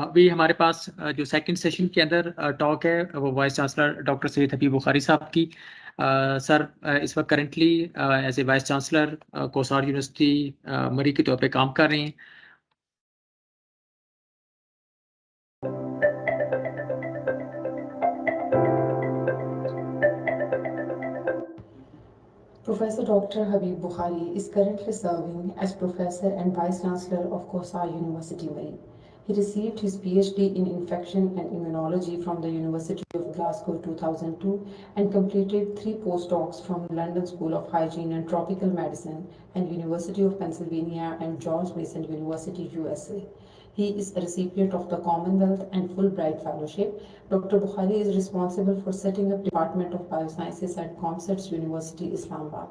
अभी हमारे पास जो सेकंड सेशन के अंदर टॉक है वो vice chancellor doctor Syed Habib Bukhari साहब की। सर इस वक्त currently as a vice chancellor Kohsar university Murree के तौर पे काम कर रहे हैं। Professor Dr. Habib Bokhari is currently serving as Professor and Vice Chancellor of Kosa University, Mari. He received his PhD in Infection and Immunology from the University of Glasgow 2002 and completed 3 postdocs from London School of Hygiene and Tropical Medicine and University of Pennsylvania and George Mason University, USA. He is a recipient of the Commonwealth and Fulbright Fellowship. Dr. Bokhari is responsible for setting up Department of Biosciences at Comsets University, Islamabad.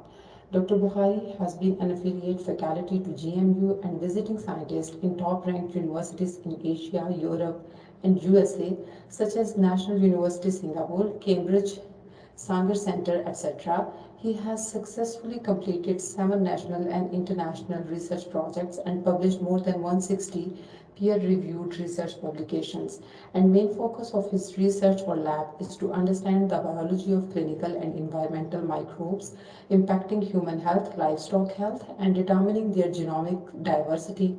Dr. Bokhari has been an affiliate faculty to GMU and visiting scientist in top-ranked universities in Asia, Europe, and USA, such as National University Singapore, Cambridge, Sanger Center, etc. He has successfully completed 7 national and international research projects and published more than 160 peer-reviewed research publications. And main focus of his research or lab is to understand the biology of clinical and environmental microbes impacting human health, livestock health, and determining their genomic diversity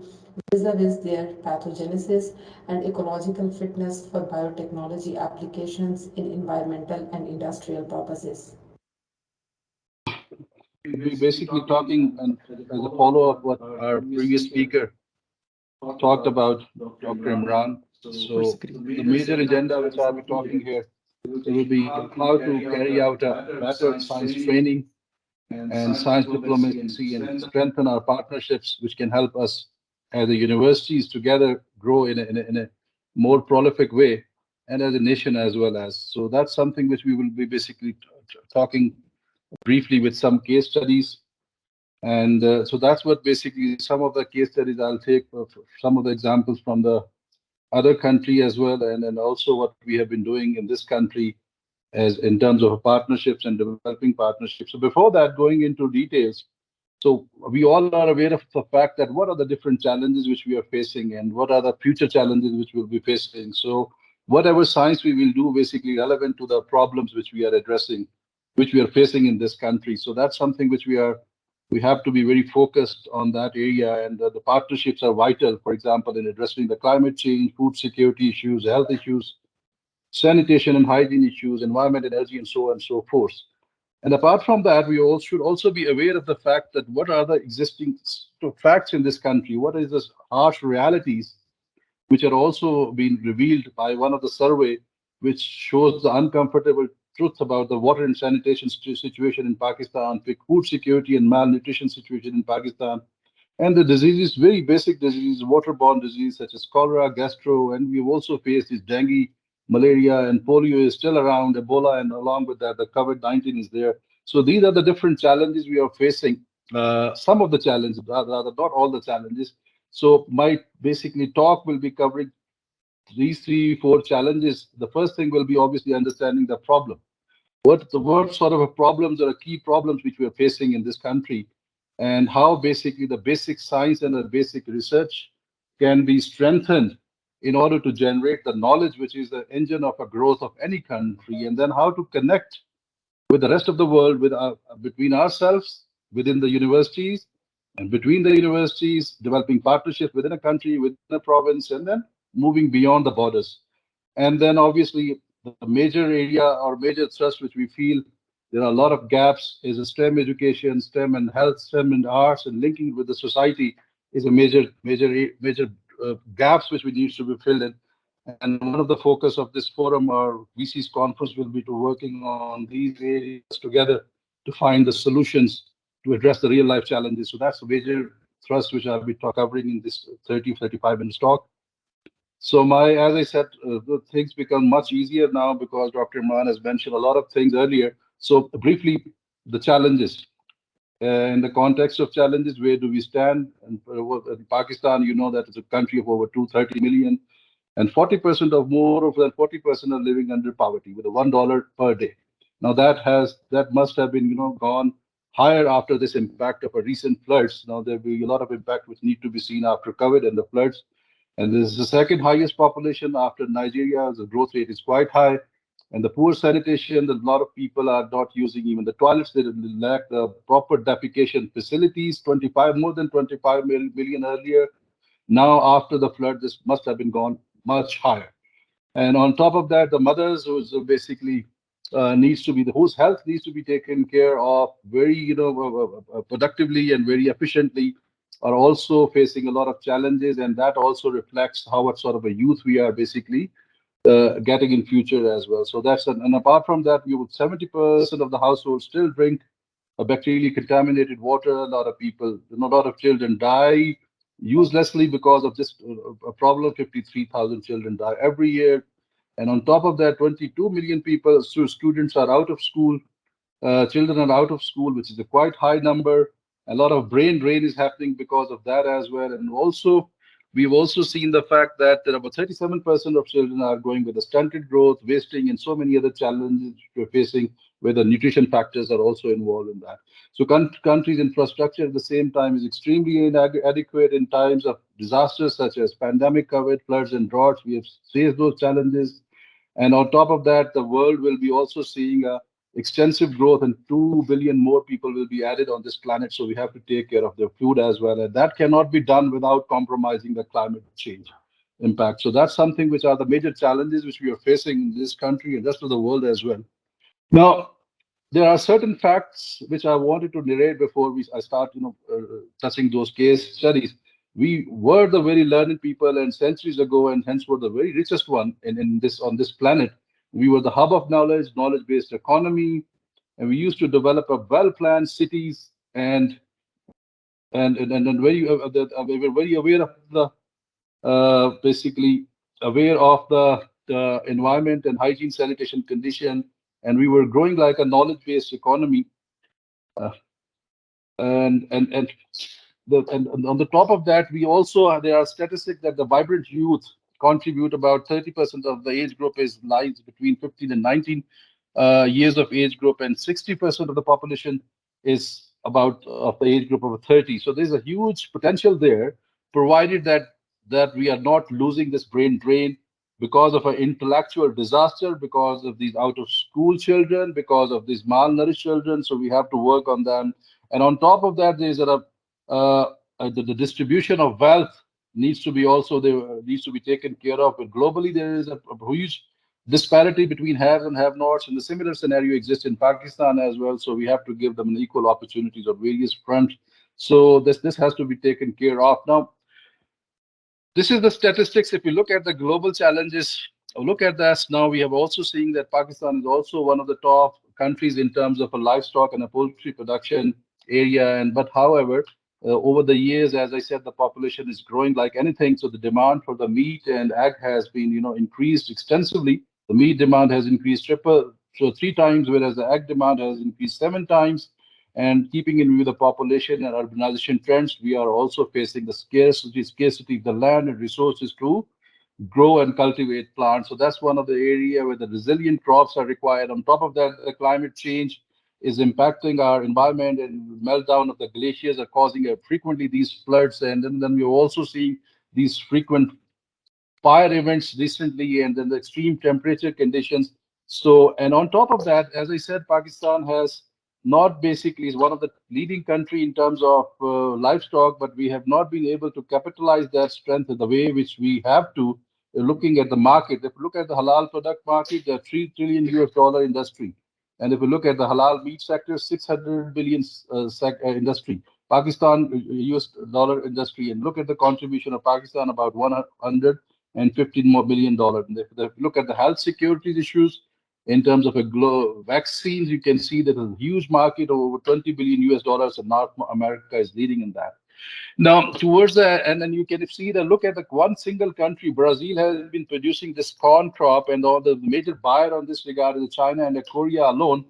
vis-a-vis their pathogenesis and ecological fitness for biotechnology applications in environmental and industrial purposes. We're basically talking as a follow-up what our previous speaker talked about, Dr. Imran. So the major agenda which I'll be talking here will be how to carry out a better science training and science diplomacy and strengthen our partnerships, which can help us as the universities together grow in a more prolific way, and as a nation as well as. So that's something which we will be basically talking briefly with some case studies. And so that's what basically some of the case studies I'll take, some of the examples from the other country as well, and also what we have been doing in this country as in terms of partnerships and developing partnerships. So before that, going into details, so we all are aware of the fact that what are the different challenges which we are facing and what are the future challenges which we'll be facing. So whatever science we will do basically relevant to the problems which we are addressing, which we are facing in this country. So that's something which we have to be very focused on that area, and the partnerships are vital, for example, in addressing the climate change, food security issues, health issues, sanitation and hygiene issues, environment, energy, and so on and so forth. And apart from that, we all should also be aware of the fact that what are the existing facts in this country, what is the harsh realities which are also being revealed by one of the survey, which shows the uncomfortable truth about the water and sanitation situation in Pakistan, food security and malnutrition situation in Pakistan, and the diseases, very basic diseases, waterborne disease such as cholera, gastro, and we've also faced this dengue, malaria, and polio is still around, Ebola, and along with that, the COVID-19 is there. So these are the different challenges we are facing. Some of the challenges, rather not all the challenges. So my basically talk will be covering these 3, 4 challenges. The first thing will be obviously understanding the problem. What sort of a problems are key problems which we are facing in this country, and how basically the basic science and the basic research can be strengthened in order to generate the knowledge which is the engine of a growth of any country, and then how to connect with the rest of the world, with between ourselves, within the universities, and between the universities, developing partnerships within a country, within a province, and then moving beyond the borders. And then obviously the major area or major thrust which we feel there are a lot of gaps is a STEM education, STEM and health, STEM and arts, and linking with the society is a major gaps which we need to be filled in. And one of the focus of this forum or VC's conference will be to working on these areas together to find the solutions to address the real life challenges. So that's a major thrust which I'll be covering in this 35 minutes talk. So as I said, the things become much easier now because Dr. Imran has mentioned a lot of things earlier. So briefly, the challenges. In the context of challenges, where do we stand? And in Pakistan, you know that it's a country of over 230 million, and 40% of more than 40% are living under poverty with a $1 per day. Now that must have been gone higher after this impact of a recent floods. Now there will be a lot of impact which need to be seen after COVID and the floods. And this is the second highest population after Nigeria. The growth rate is quite high. And the poor sanitation, a lot of people are not using even the toilets. They lack the proper defecation facilities. 25, more than 25 million earlier. Now, after the flood, this must have been gone much higher. And on top of that, the mothers, who's basically needs to be whose health needs to be taken care of very, productively and very efficiently, are also facing a lot of challenges, and that also reflects how what sort of a youth we are basically getting in future as well. So that's and apart from that, we would 70% of the households still drink a bacterially contaminated water. A lot of people, a lot of children die uselessly because of this a problem. 53,000 children die every year. And on top of that, 22 million people, so students are out of school. Children are out of school, which is a quite high number. A lot of brain drain is happening because of that as well. And also, we've also seen the fact that there are about 37% of children are going with a stunted growth, wasting, and so many other challenges we're facing, where the nutrition factors are also involved in that. So countries' infrastructure at the same time is extremely inadequate in times of disasters such as pandemic, COVID, floods, and droughts. We have faced those challenges. And on top of that, the world will be also seeing a extensive growth, and 2 billion more people will be added on this planet. So we have to take care of their food as well. And that cannot be done without compromising the climate change impact. So that's something which are the major challenges which we are facing in this country and rest of the world as well. Now, there are certain facts which I wanted to narrate before I start, touching those case studies. We were the very learned people, and centuries ago, and hence were the very richest one in this on this planet. We were the hub of knowledge, knowledge-based economy, and we used to develop a well-planned cities and very we were very aware of the basically aware of the environment and hygiene sanitation condition, and we were growing like a knowledge-based economy. Uh, and on the top of that, we also there are statistics that the vibrant youth contribute about 30% of the age group is lies between 15 and 19 years of age group, and 60% of the population is about of the age group of 30. So there's a huge potential there, provided that we are not losing this brain drain because of an intellectual disaster, because of these out of school children, because of these malnourished children. So we have to work on them. And on top of that, there's the distribution of wealth needs to be also there, needs to be taken care of. But globally, there is a huge disparity between haves and have-nots, and the similar scenario exists in Pakistan as well. So we have to give them an equal opportunities on various fronts. So this has to be taken care of. Now, this is the statistics. If you look at the global challenges, look at that. Now we have also seen that Pakistan is also one of the top countries in terms of a livestock and a poultry production area. And but however, over the years, as I said, the population is growing like anything. So the demand for the meat and egg has been, increased extensively. The meat demand has increased three times, whereas the egg demand has increased 7 times. And keeping in view the population and urbanization trends, we are also facing the scarcity of the land and resources to grow and cultivate plants. So that's one of the area where the resilient crops are required. On top of that, the climate change is impacting our environment, and meltdown of the glaciers are causing frequently these floods. And then we're also seeing these frequent fire events recently, and then the extreme temperature conditions. So, and on top of that, as I said, Pakistan has not basically is one of the leading country in terms of livestock, but we have not been able to capitalize that strength in the way which we have to. Looking at the market, if you look at the halal product market, the $3 trillion US industry, and if you look at the halal meat sector, 600 billion industry. Pakistan US dollar industry, and look at the contribution of Pakistan, about 115 more billion dollars. And if you look at the health security issues in terms of vaccines, you can see that a huge market of over 20 billion US, and North America is leading in that. Now, towards that, and then you can see that look at the one single country, Brazil has been producing this corn crop, and all the major buyer on this regard is China and Korea alone,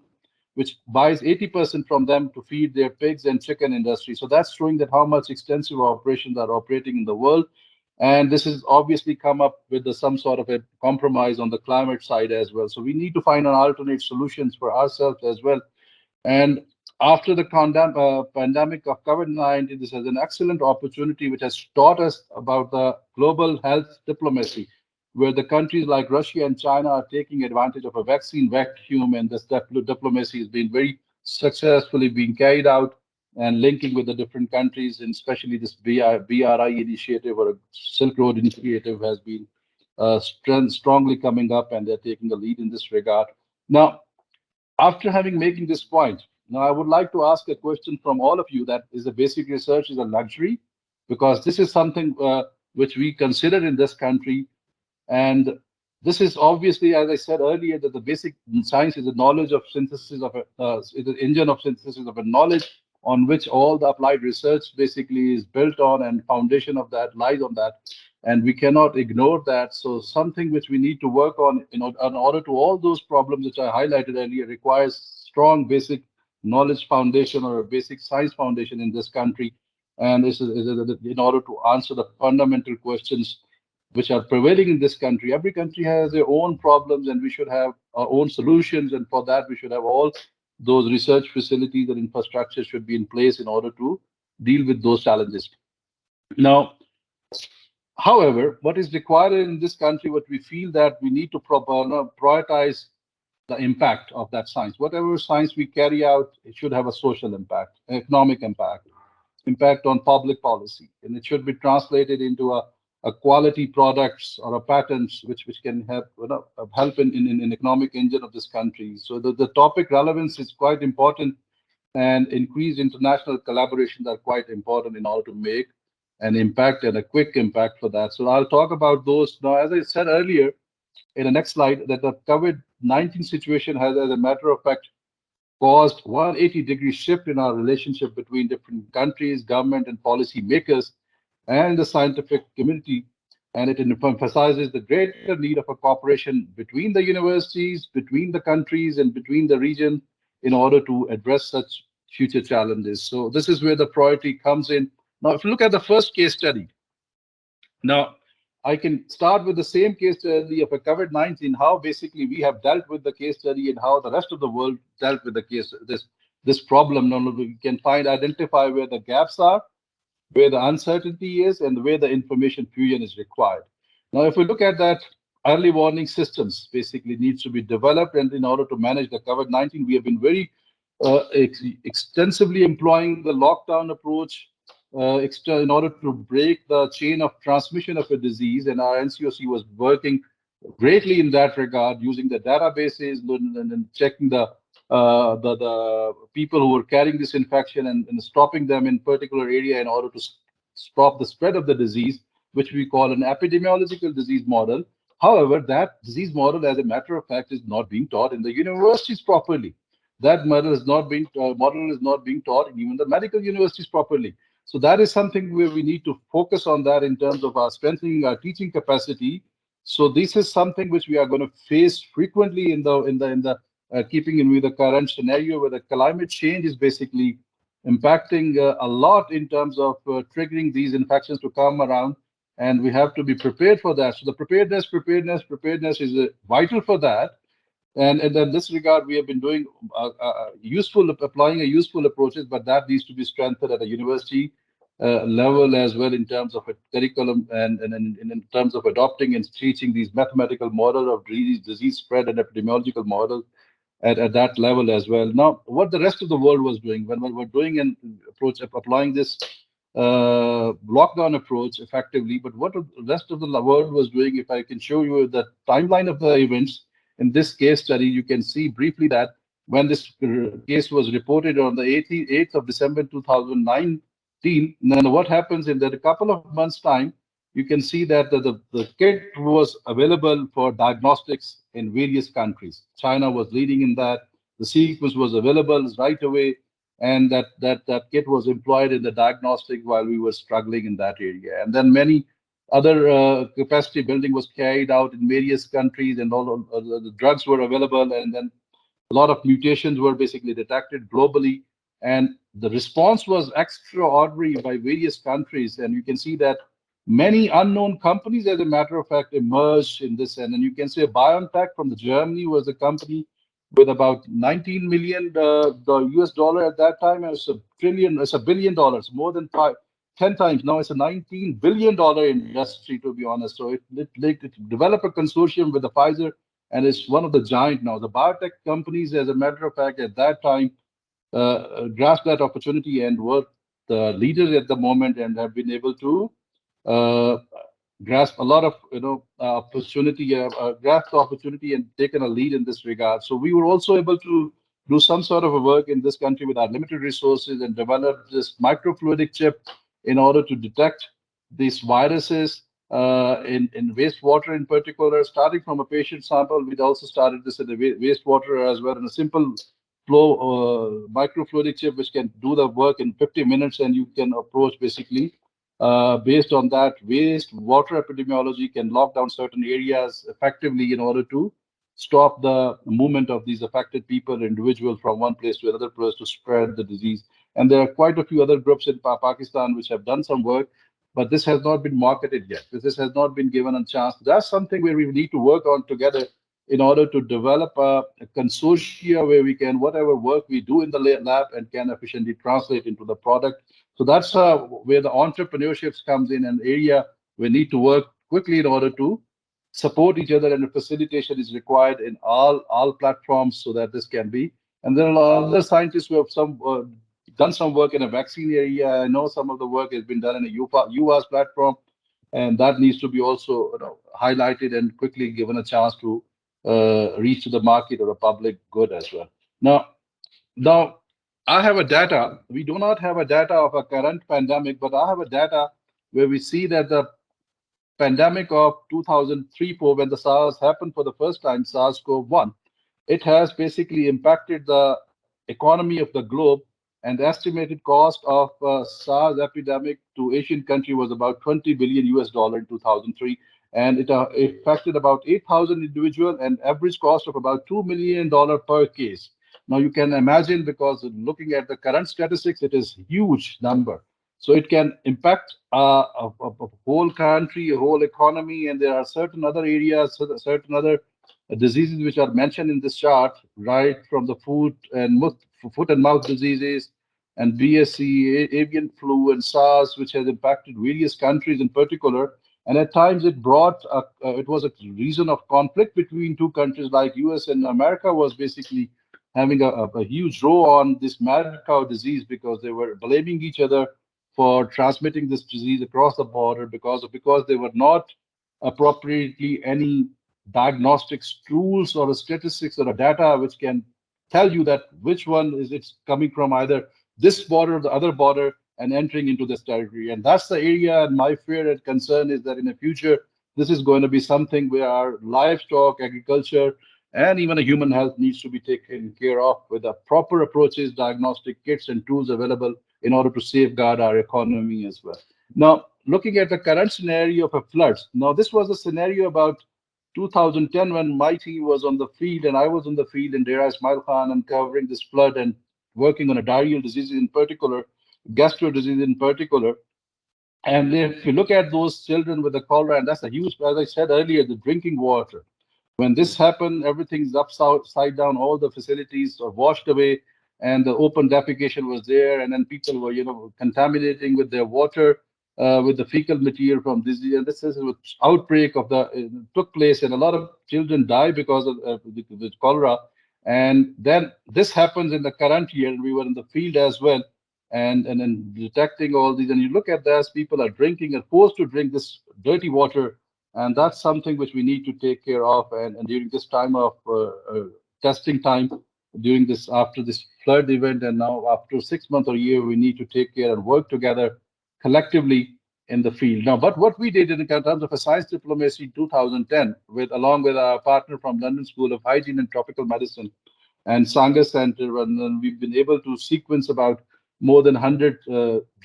which buys 80% from them to feed their pigs and chicken industry. So that's showing that how much extensive operations are operating in the world. And this has obviously come up with some sort of a compromise on the climate side as well. So we need to find an alternate solutions for ourselves as well. And after the pandemic of COVID-19, this is an excellent opportunity which has taught us about the global health diplomacy, where the countries like Russia and China are taking advantage of a vaccine vacuum, and this diplomacy has been very successfully being carried out and linking with the different countries, and especially this BRI initiative or a Silk Road initiative has been strongly coming up, and they're taking the lead in this regard. Now, after having making this point, now I would like to ask a question from all of you that is the basic research is a luxury because this is something which we consider in this country. And this is obviously, as I said earlier, that the basic science is the knowledge of synthesis of is the engine of synthesis of a knowledge on which all the applied research basically is built on, and foundation of that lies on that. And we cannot ignore that. So something which we need to work on in order to all those problems which I highlighted earlier requires strong basic knowledge foundation or a basic science foundation in this country. And this is in order to answer the fundamental questions which are prevailing in this country. Every country has their own problems, and we should have our own solutions. And for that, we should have all those research facilities and infrastructure should be in place in order to deal with those challenges. Now, however, what is required in this country, what we feel that we need to prioritize the impact of that science. Whatever science we carry out, it should have a social impact, economic impact on public policy, and it should be translated into a quality products or a patents which can help help in economic engine of this country. So the topic relevance is quite important, and increased international collaborations are quite important in order to make an impact and a quick impact for that. So I'll talk about those now. As I said earlier in the next slide, that the COVID-19 situation has, as a matter of fact, caused 180-degree shift in our relationship between different countries, government, and policy makers, and the scientific community. And it emphasizes the greater need of a cooperation between the universities, between the countries, and between the region in order to address such future challenges. So this is where the priority comes in. Now, if you look at the first case study, now I can start with the same case study of a COVID-19, how basically we have dealt with the case study and how the rest of the world dealt with the case, this problem. Now we can identify where the gaps are, where the uncertainty is, and where the information fusion is required. Now, if we look at that, early warning systems basically needs to be developed, and in order to manage the COVID-19, we have been very extensively employing the lockdown approach in order to break the chain of transmission of a disease, and our NCOC was working greatly in that regard, using the databases and checking the people who were carrying this infection and stopping them in particular area in order to stop the spread of the disease, which we call an epidemiological disease model. However, that disease model, as a matter of fact, is not being taught in the universities properly. That model is not being taught in even the medical universities properly. So that is something where we need to focus on that in terms of our strengthening our teaching capacity. So this is something which we are going to face frequently in the keeping in with the current scenario where the climate change is basically impacting a lot in terms of triggering these infections to come around, and we have to be prepared for that. So the preparedness is vital for that. And in this regard, we have been doing applying a useful approaches, but that needs to be strengthened at a university level as well in terms of a curriculum and in terms of adopting and teaching these mathematical model of disease spread and epidemiological model at that level as well. Now, what the rest of the world was doing when we were doing an approach, applying this lockdown approach effectively, but what the rest of the world was doing, if I can show you the timeline of the events, in this case study, you can see briefly that when this case was reported on the 8th of December 2019, then what happens in that a couple of months' time, you can see that the kit was available for diagnostics in various countries. China was leading in that. The sequence was available right away, and that kit was employed in the diagnostic while we were struggling in that area. And then many other capacity building was carried out in various countries, and all the drugs were available, and then a lot of mutations were basically detected globally, and the response was extraordinary by various countries. And you can see that many unknown companies, as a matter of fact, emerged in this. And then you can say BioNTech from Germany was a company with about 19 million the US dollar at that time. It's $1 billion, more than 10 times. Now it's a $19 billion industry, to be honest. So it developed a consortium with the Pfizer, and it's one of the giant now. The biotech companies, as a matter of fact, at that time, grasped that opportunity and were the leaders at the moment and have been able to uh, grasp a lot of opportunity, grasp the opportunity and taken a lead in this regard. So we were also able to do some sort of a work in this country with our limited resources and develop this microfluidic chip in order to detect these viruses in wastewater in particular, starting from a patient sample. We'd also started this in the wastewater as well, in a simple flow microfluidic chip which can do the work in 50 minutes, and you can approach basically based on that waste water epidemiology, can lock down certain areas effectively in order to stop the movement of these affected people, individuals from one place to another place to spread the disease. And there are quite a few other groups in Pakistan which have done some work, but this has not been marketed yet. This has not been given a chance. That's something where we need to work on together in order to develop a consortia where we can, whatever work we do in the lab and can efficiently translate into the product. So that's where the entrepreneurship comes in, an area we need to work quickly in order to support each other, and the facilitation is required in all platforms so that this can be. And there are other scientists who have done some work in a vaccine area. I know some of the work has been done in a UAS platform, and that needs to be also highlighted and quickly given a chance to reach to the market or a public good as well. Now, I have a data. We do not have a data of a current pandemic, but I have a data where we see that the pandemic of 2003-4, when the SARS happened for the first time, SARS-CoV-1, it has basically impacted the economy of the globe, and the estimated cost of SARS epidemic to Asian country was about 20 billion US dollar in 2003, and it affected about 8,000 individuals and average cost of about $2 million per case. Now you can imagine, because looking at the current statistics, it is huge number. So it can impact a whole country, a whole economy, and there are certain other areas, certain other diseases which are mentioned in this chart, right from the foot and mouth diseases and BSE, avian flu and SARS, which has impacted various countries in particular. And at times it was a reason of conflict between two countries, like US and America was basically having a huge row on this mad cow disease, because they were blaming each other for transmitting this disease across the border because they were not appropriately any diagnostics tools or statistics or a data which can tell you that which one is it's coming from, either this border or the other border, and entering into this territory. And that's the area, and my fear and concern is that in the future, this is going to be something where our livestock, agriculture, and even a human health needs to be taken care of with the proper approaches, diagnostic kits and tools available in order to safeguard our economy as well. Now, looking at the current scenario of a floods. Now, this was a scenario about 2010 when my team was on the field and I was on the field in Dera Ismail Khan and covering this flood and working on a diarrheal disease in particular, gastro disease in particular. And if you look at those children with the cholera, and that's a huge, as I said earlier, the drinking water. When this happened, everything's upside down. All the facilities are washed away, and the open defecation was there. And then people were, contaminating with their water, with the fecal material from disease. And this is an outbreak of took place, and a lot of children die because of the cholera. And then this happens in the current year, and we were in the field as well, and then detecting all these. And you look at this, people are drinking, are forced to drink this dirty water. And that's something which we need to take care of. And during this time of testing time, after this flood event, and now after 6 months or a year, we need to take care and work together collectively in the field. Now, but what we did in terms of a science diplomacy in 2010, along with our partner from London School of Hygiene and Tropical Medicine and Sanger Center, and then we've been able to sequence about more than 100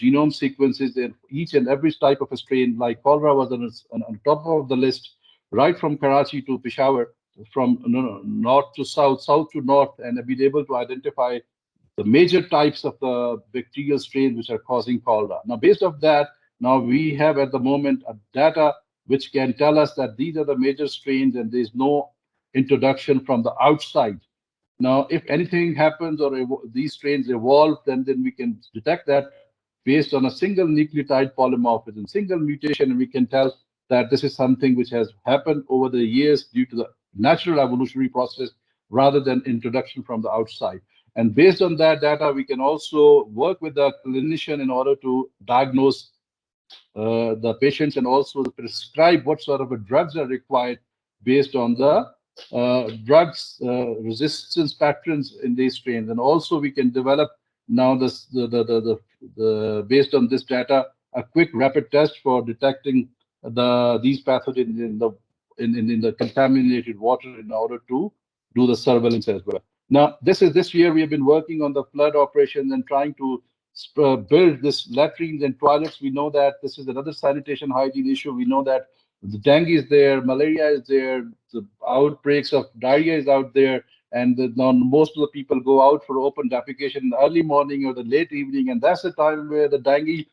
genome sequences in each and every type of a strain. Like cholera was on top of the list, right from Karachi to Peshawar, from north to south, south to north, and have been able to identify the major types of the bacterial strains which are causing cholera. Now, based on that, now we have at the moment a data which can tell us that these are the major strains and there's no introduction from the outside. Now, if anything happens or these strains evolve, then we can detect that based on a single nucleotide polymorphism, single mutation, and we can tell that this is something which has happened over the years due to the natural evolutionary process rather than introduction from the outside. And based on that data, we can also work with the clinician in order to diagnose the patients and also prescribe what sort of drugs are required based on the drugs resistance patterns in these strains. And also we can develop now based on this data a quick rapid test for detecting these pathogens in the contaminated water in order to do the surveillance as well. Now, this year we have been working on the flood operations and trying to build this latrines and toilets. We know that this is another sanitation hygiene issue. We know that the dengue is there, malaria is there, the outbreaks of diarrhea is out there, and now most of the people go out for open defecation in the early morning or the late evening, and that's the time where the dengue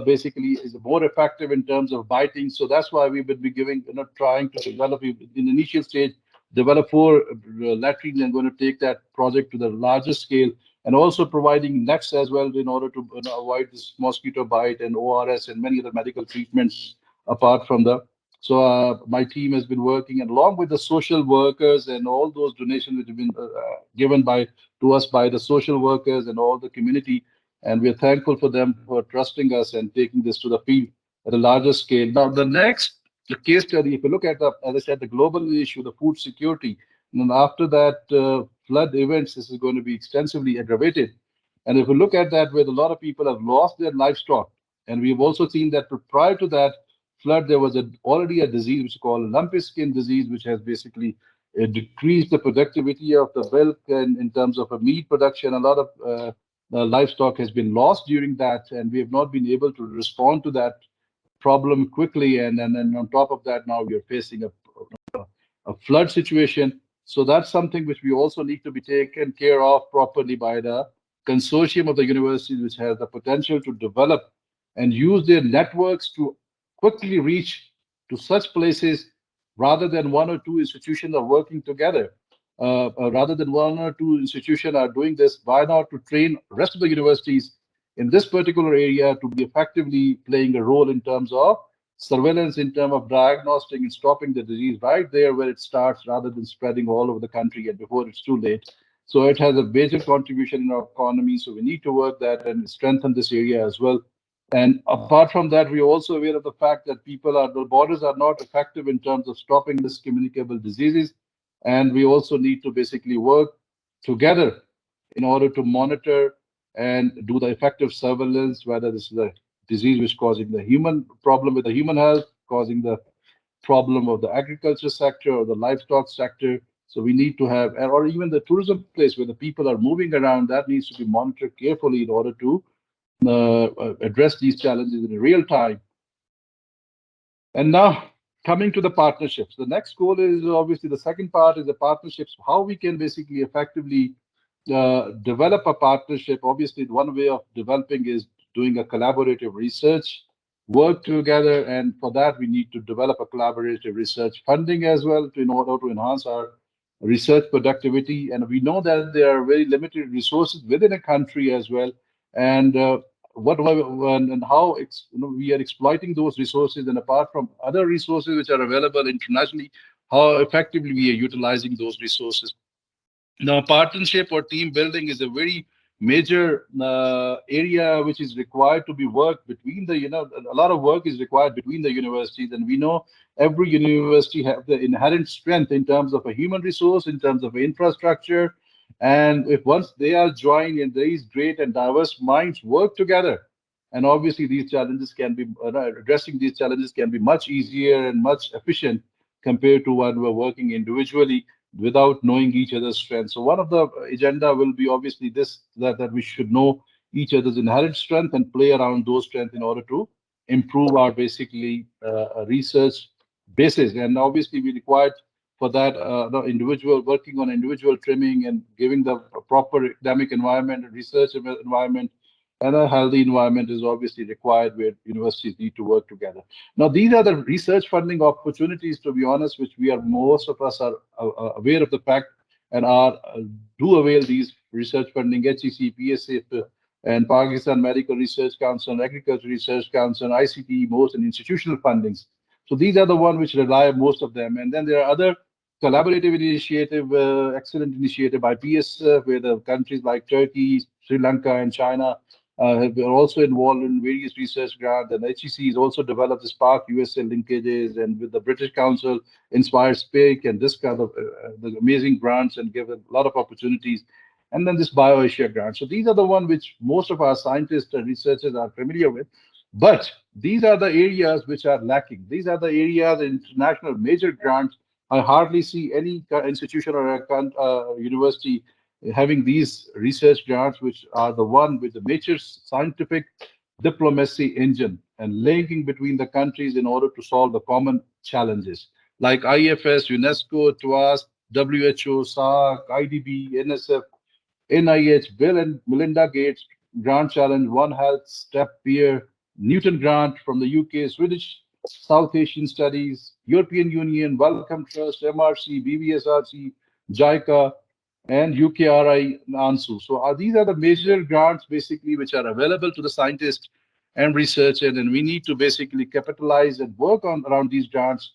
basically is more effective in terms of biting. So that's why we would be giving, trying to develop in the initial stage, develop 4 latrines and going to take that project to the larger scale, and also providing nets as well in order to avoid this mosquito bite and ORS and many other medical treatments apart from the. So my team has been working, and along with the social workers and all those donations which have been given to us by the social workers and all the community, and we're thankful for them for trusting us and taking this to the field at a larger scale. Now, the next case study, if you look at as I said, the global issue, the food security, and then after that flood events, this is going to be extensively aggravated. And if we look at that, where a lot of people have lost their livestock, and we've also seen that prior to that flood, there was already a disease which is called lumpy skin disease, which has basically decreased the productivity of the milk, and in terms of a meat production, a lot of livestock has been lost during that, and we have not been able to respond to that problem quickly. And on top of that, now we are facing a flood situation. So that's something which we also need to be taken care of properly by the consortium of the universities, which has the potential to develop and use their networks to quickly reach to such places rather than 1 or 2 institutions are working together. Rather than 1 or 2 institutions are doing this, why not to train rest of the universities in this particular area to be effectively playing a role in terms of surveillance, in terms of diagnostic and stopping the disease right there where it starts, rather than spreading all over the country and before it's too late. So it has a major contribution in our economy. So we need to work that and strengthen this area as well. And apart from that, we're also aware of the fact that the borders are not effective in terms of stopping this communicable diseases. And we also need to basically work together in order to monitor and do the effective surveillance, whether this is a disease which is causing the human problem with the human health, causing the problem of the agriculture sector or the livestock sector. So we need to have, or even the tourism place where the people are moving around, that needs to be monitored carefully in order to address these challenges in real time. And now coming to the partnerships, the next goal is obviously the second part is the partnerships, how we can basically effectively develop a partnership. Obviously, one way of developing is doing a collaborative research, work together, and for that we need to develop a collaborative research funding as well in order to enhance our research productivity. And we know that there are very limited resources within a country as well, and how we are exploiting those resources, and apart from other resources which are available internationally, how effectively we are utilizing those resources. Now, partnership or team building is a very major area which is required to be worked between a lot of work is required between the universities, and we know every university have the inherent strength in terms of a human resource, in terms of infrastructure, and if once they are joined and these great and diverse minds work together, and obviously these challenges can be addressing these challenges can be much easier and much efficient compared to when we're working individually without knowing each other's strengths. So one of the agenda will be obviously that we should know each other's inherent strength and play around those strengths in order to improve our basically research basis. And obviously we required for that the individual working on individual trimming and giving the proper academic environment and research environment, and a healthy environment is obviously required where universities need to work together. Now, these are the research funding opportunities, to be honest, which most of us are aware of the fact and are do avail these research funding, HEC, PSF, and Pakistan Medical Research Council, Agriculture Research Council, ICT, most and institutional fundings. So these are the ones which rely most of them. And then there are other collaborative initiative, excellent initiative by PSF, where the countries like Turkey, Sri Lanka, and China have been also involved in various research grants. And HEC has also developed the Spark USA linkages, and with the British Council, Inspire Speak, and this kind of the amazing grants and give a lot of opportunities. And then this BioAsia grant. So these are the one which most of our scientists and researchers are familiar with. But these are the areas which are lacking. These are the areas in international major grants. I hardly see any institution or a university having these research grants, which are the one with the major scientific diplomacy engine and linking between the countries in order to solve the common challenges like IFS, UNESCO, TWAS, WHO, SARC, IDB, NSF, NIH, Bill and Melinda Gates Grant Challenge, One Health, Step Peer, Newton Grant from the UK, Swedish South Asian Studies, European Union, Wellcome Trust, MRC, BVSRC, JICA, and UKRI ANSU. So these are the major grants basically which are available to the scientists and researchers, and we need to basically capitalize and work on around these grants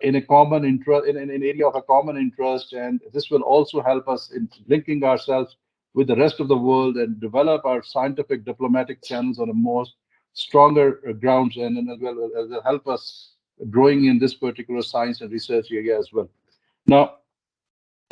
in a common interest, in an area of a common interest, and this will also help us in linking ourselves with the rest of the world and develop our scientific diplomatic channels on a more stronger grounds, and as well as help us growing in this particular science and research area as well. Now,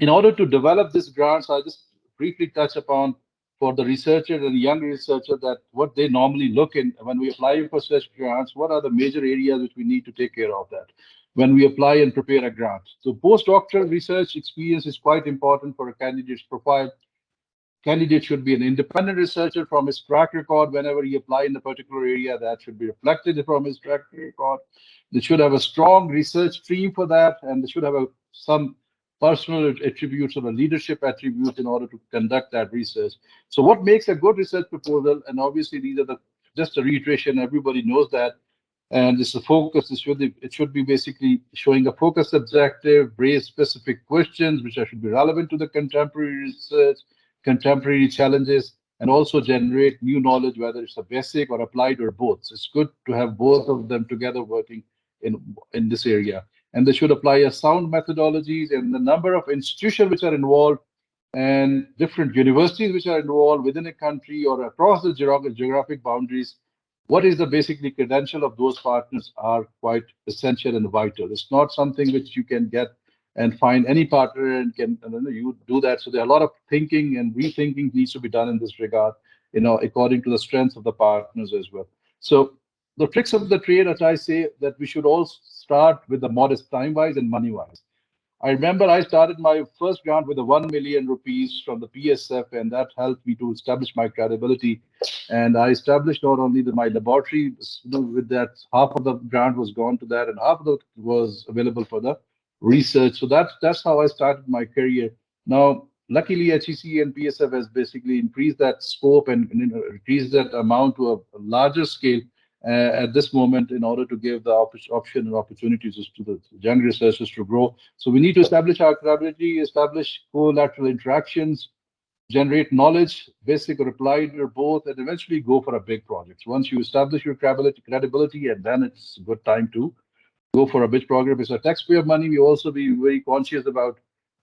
in order to develop these grants, I just briefly touch upon for the researchers and young researchers that what they normally look in when we apply for such grants, what are the major areas which we need to take care of that when we apply and prepare a grant. So postdoctoral research experience is quite important for a candidate's profile. Candidate should be an independent researcher from his track record. Whenever he apply in a particular area, that should be reflected from his track record. They should have a strong research stream for that, and they should have some personal attributes or a leadership attributes in order to conduct that research. So what makes a good research proposal? And obviously these are just a reiteration, everybody knows that. And this is a focus, it should be basically showing a focused objective, raise specific questions which should be relevant to the contemporary research, contemporary challenges, and also generate new knowledge, whether it's a basic or applied or both. So it's good to have both of them together working in this area. And they should apply a sound methodologies, and the number of institutions which are involved and different universities which are involved within a country or across the geographic boundaries. What is the basically credential of those partners are quite essential and vital. It's not something which you can get and find any partner and you do that. So there are a lot of thinking and rethinking needs to be done in this regard, according to the strengths of the partners as well. So the tricks of the trade, as I say, that we should all start with the modest time-wise and money-wise. I remember I started my first grant with the 1 million rupees from the PSF, and that helped me to establish my credibility. And I established not only my laboratory, with that half of the grant was gone to that, and half of it was available for the research. So that's how I started my career. Now, luckily, HEC and PSF has basically increased that scope and increased that amount to a larger scale at this moment in order to give the option and opportunities to the young researchers to grow. So we need to establish our credibility, establish collateral interactions, generate knowledge, basic or applied or both, and eventually go for a big project. Once you establish your credibility, and then it's a good time to go for a big program. It's a taxpayer money. We also be very conscious about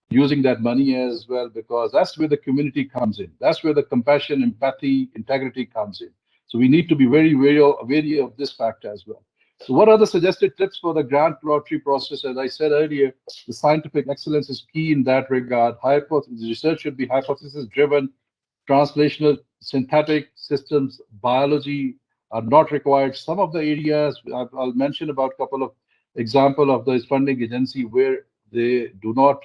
using that money as well, because that's where the community comes in. That's where the compassion, empathy, integrity comes in. So we need to be very wary of this fact as well. So what are the suggested tips for the grant lottery process? As I said earlier, the scientific excellence is key in that regard. Research should be hypothesis-driven, translational, synthetic systems, biology are not required. Some of the areas, I'll mention about a couple of example of this funding agency where they do not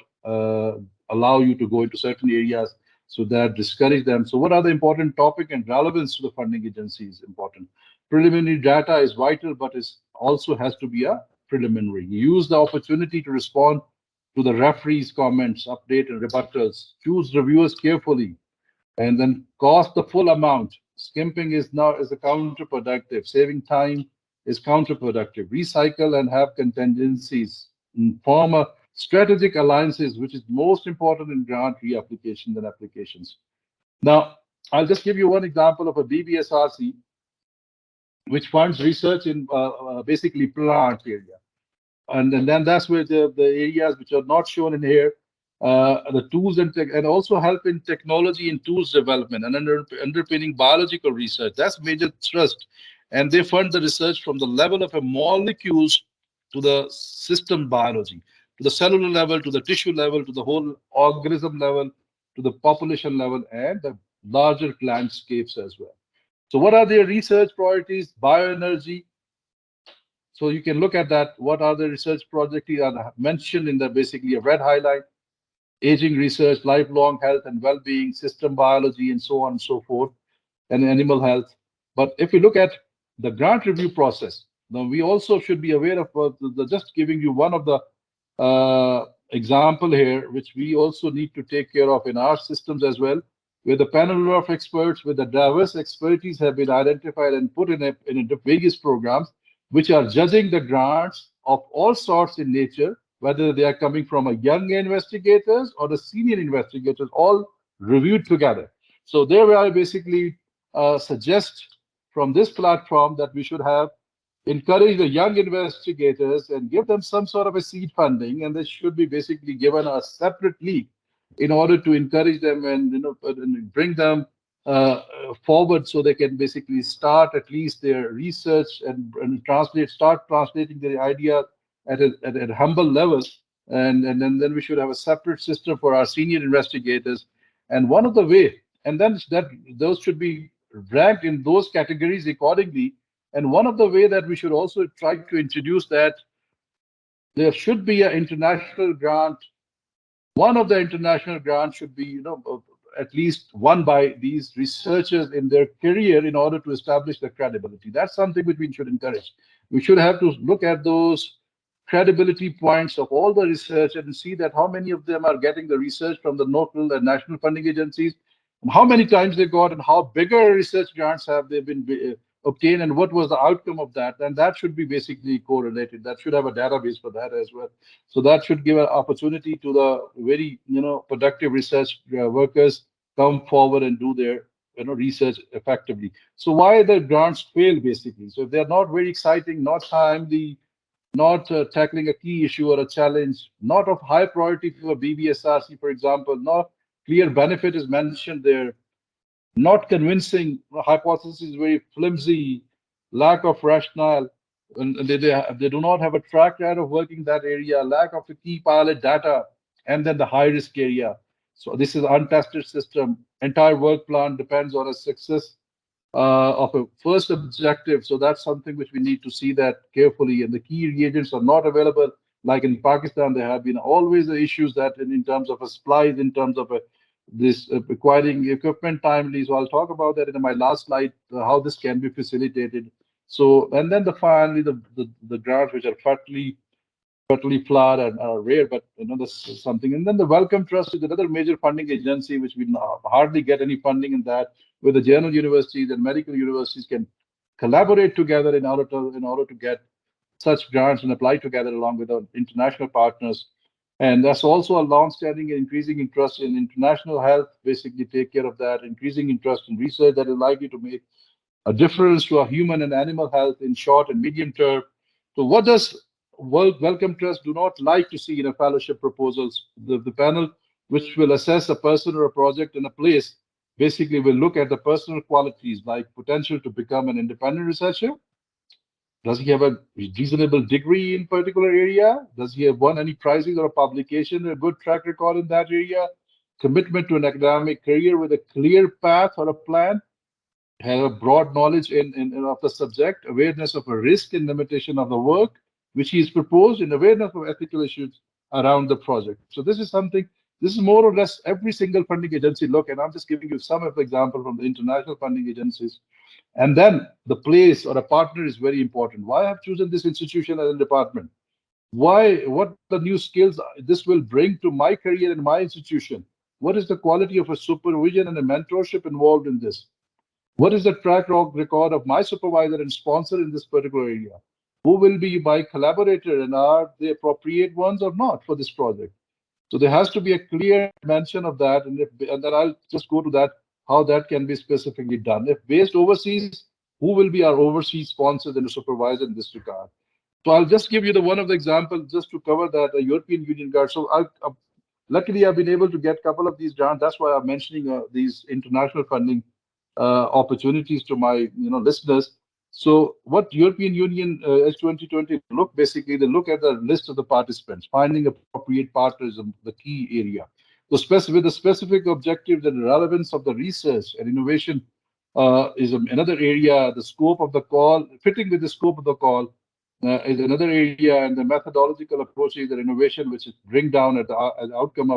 allow you to go into certain areas, so that discourage them. So what are the important topic and relevance to the funding agency is important. Preliminary data is vital, but it also has to be a preliminary. Use the opportunity to respond to the referees' comments, update and rebuttals. Choose reviewers carefully, and then cost the full amount. Skimping is a counterproductive. Saving time is counterproductive. Recycle and have contingencies. Form a strategic alliances, which is most important in grant reapplications and applications. Now, I'll just give you one example of a BBSRC, which funds research in basically plant area. And then that's where the areas which are not shown in here, the tools and also help in technology and tools development and underpinning biological research. That's major thrust. And they fund the research from the level of a molecules to the system biology, to the cellular level, to the tissue level, to the whole organism level, to the population level, and the larger landscapes as well. So what are their research priorities? Bioenergy. So you can look at that. What are the research projects are mentioned in the basically a red highlight? Aging research, lifelong health and well-being, system biology, and so on and so forth, and animal health. But if you look at the grant review process, now we also should be aware of just giving you one of the example here, which we also need to take care of in our systems as well, where the panel of experts with the diverse expertise have been identified and put in various programs, which are judging the grants of all sorts in nature, whether they are coming from a young investigators or the senior investigators, all reviewed together. So there I basically suggest from this platform that we should have encourage the young investigators and give them some sort of a seed funding, and they should be basically given a separate league in order to encourage them and and bring them forward so they can basically start at least their research and start translating their idea at a humble level, and then we should have a separate system for our senior investigators. And one of the way, and then that those should be ranked in those categories accordingly. And one of the way that we should also try to introduce that there should be an international grant. One of the international grants should be, at least won by these researchers in their career in order to establish the credibility. That's something which we should encourage. We should have to look at those credibility points of all the research and see that how many of them are getting the research from the local and national funding agencies, how many times they got, and how bigger research grants have they been obtained, and what was the outcome of that. And that should be basically correlated. That should have a database for that as well. So that should give an opportunity to the very productive research workers come forward and do their research effectively. So why the grants fail basically? So if they're not very exciting, not timely, not tackling a key issue or a challenge, not of high priority for BBSRC, for example, not clear benefit is mentioned there, not convincing, hypothesis is very flimsy, lack of rationale, and they do not have a track record of working that area, lack of a key pilot data, and then the high risk area. So this is untested system. Entire work plan depends on a success of a first objective. So that's something which we need to see that carefully. And the key reagents are not available. Like in Pakistan, there have been always the issues that in terms of a supplies, in terms of this acquiring equipment timely. So I'll talk about that in my last slide, how this can be facilitated. So, and then finally the grants which are fatally flawed and are rare, but this is something. And then the Wellcome Trust is another major funding agency which we hardly get any funding in that, where the general universities and medical universities can collaborate together in order to get such grants and apply together along with our international partners. And that's also a long-standing and increasing interest in international health, basically take care of that, increasing interest in research that is likely to make a difference to our human and animal health in short and medium term. So what does Wellcome Trust do not like to see in a fellowship proposals? The panel, which will assess a person or a project in a place, basically will look at the personal qualities like potential to become an independent researcher. Does he have a reasonable degree in particular area? Does he have won any prizes or a publication, a good track record in that area? Commitment to an academic career with a clear path or a plan? Have a broad knowledge of the subject, awareness of a risk and limitation of the work which he is proposed, and awareness of ethical issues around the project. So this is something, this is more or less every single funding agency look, and I'm just giving you some of the example from the international funding agencies. And then the place or a partner is very important. Why I have chosen this institution as a department? Why? What the new skills this will bring to my career in my institution? What is the quality of a supervision and a mentorship involved in this? What is the track record of my supervisor and sponsor in this particular area? who will be my collaborator and are they appropriate ones or not for this project. So there has to be a clear mention of that, and then I'll just go to that, how that can be specifically done. If based overseas, who will be our overseas sponsors and supervisor in this regard? So I'll just give you the one of the examples just to cover that European Union grant. So luckily I've been able to get a couple of these grants. That's why I'm mentioning these international funding opportunities to my listeners. So what European Union H2020 look, basically they look at the list of the participants, finding appropriate partners in the key area. So with the specific objectives and relevance of the research and innovation is another area. The scope of the call, fitting with the scope of the call, is another area, and the methodological approaches and innovation, which is bring down at the outcome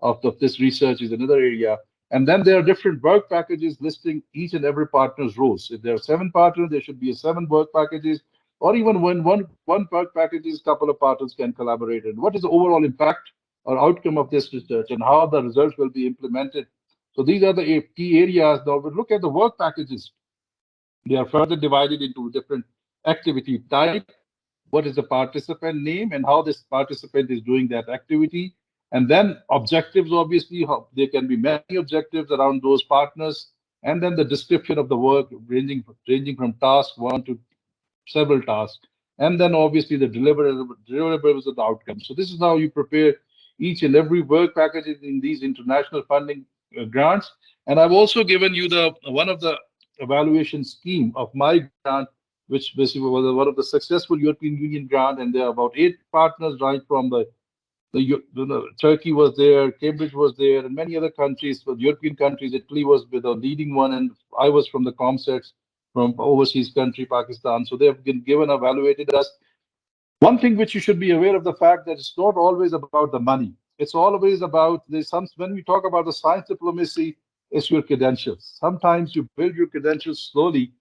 of this research, is another area. And then there are different work packages listing each and every partner's roles. If there are 7 partners, there should be 7 work packages, or even when one work packages, couple of partners can collaborate. And what is the overall impact or outcome of this research, and how the results will be implemented? So these are the key areas. Now we look at the work packages. They are further divided into different activity type, what is the participant name, and how this participant is doing that activity. And then objectives, obviously, how there can be many objectives around those partners. And then the description of the work ranging from task 1 to several tasks. And then obviously the deliverables of the outcome. So this is how you prepare each and every work package in these international funding grants. And I've also given you the one of the evaluation scheme of my grant, which basically was one of the successful European Union grant. And there are about 8 partners right from Turkey was there, Cambridge was there, and many other countries, for European countries. Italy was with the leading one, and I was from the ComSets from overseas country, Pakistan. So they have been given, evaluated us. One thing which you should be aware of the fact that it's not always about the money. It's always about when we talk about the science diplomacy, it's your credentials. Sometimes you build your credentials slowly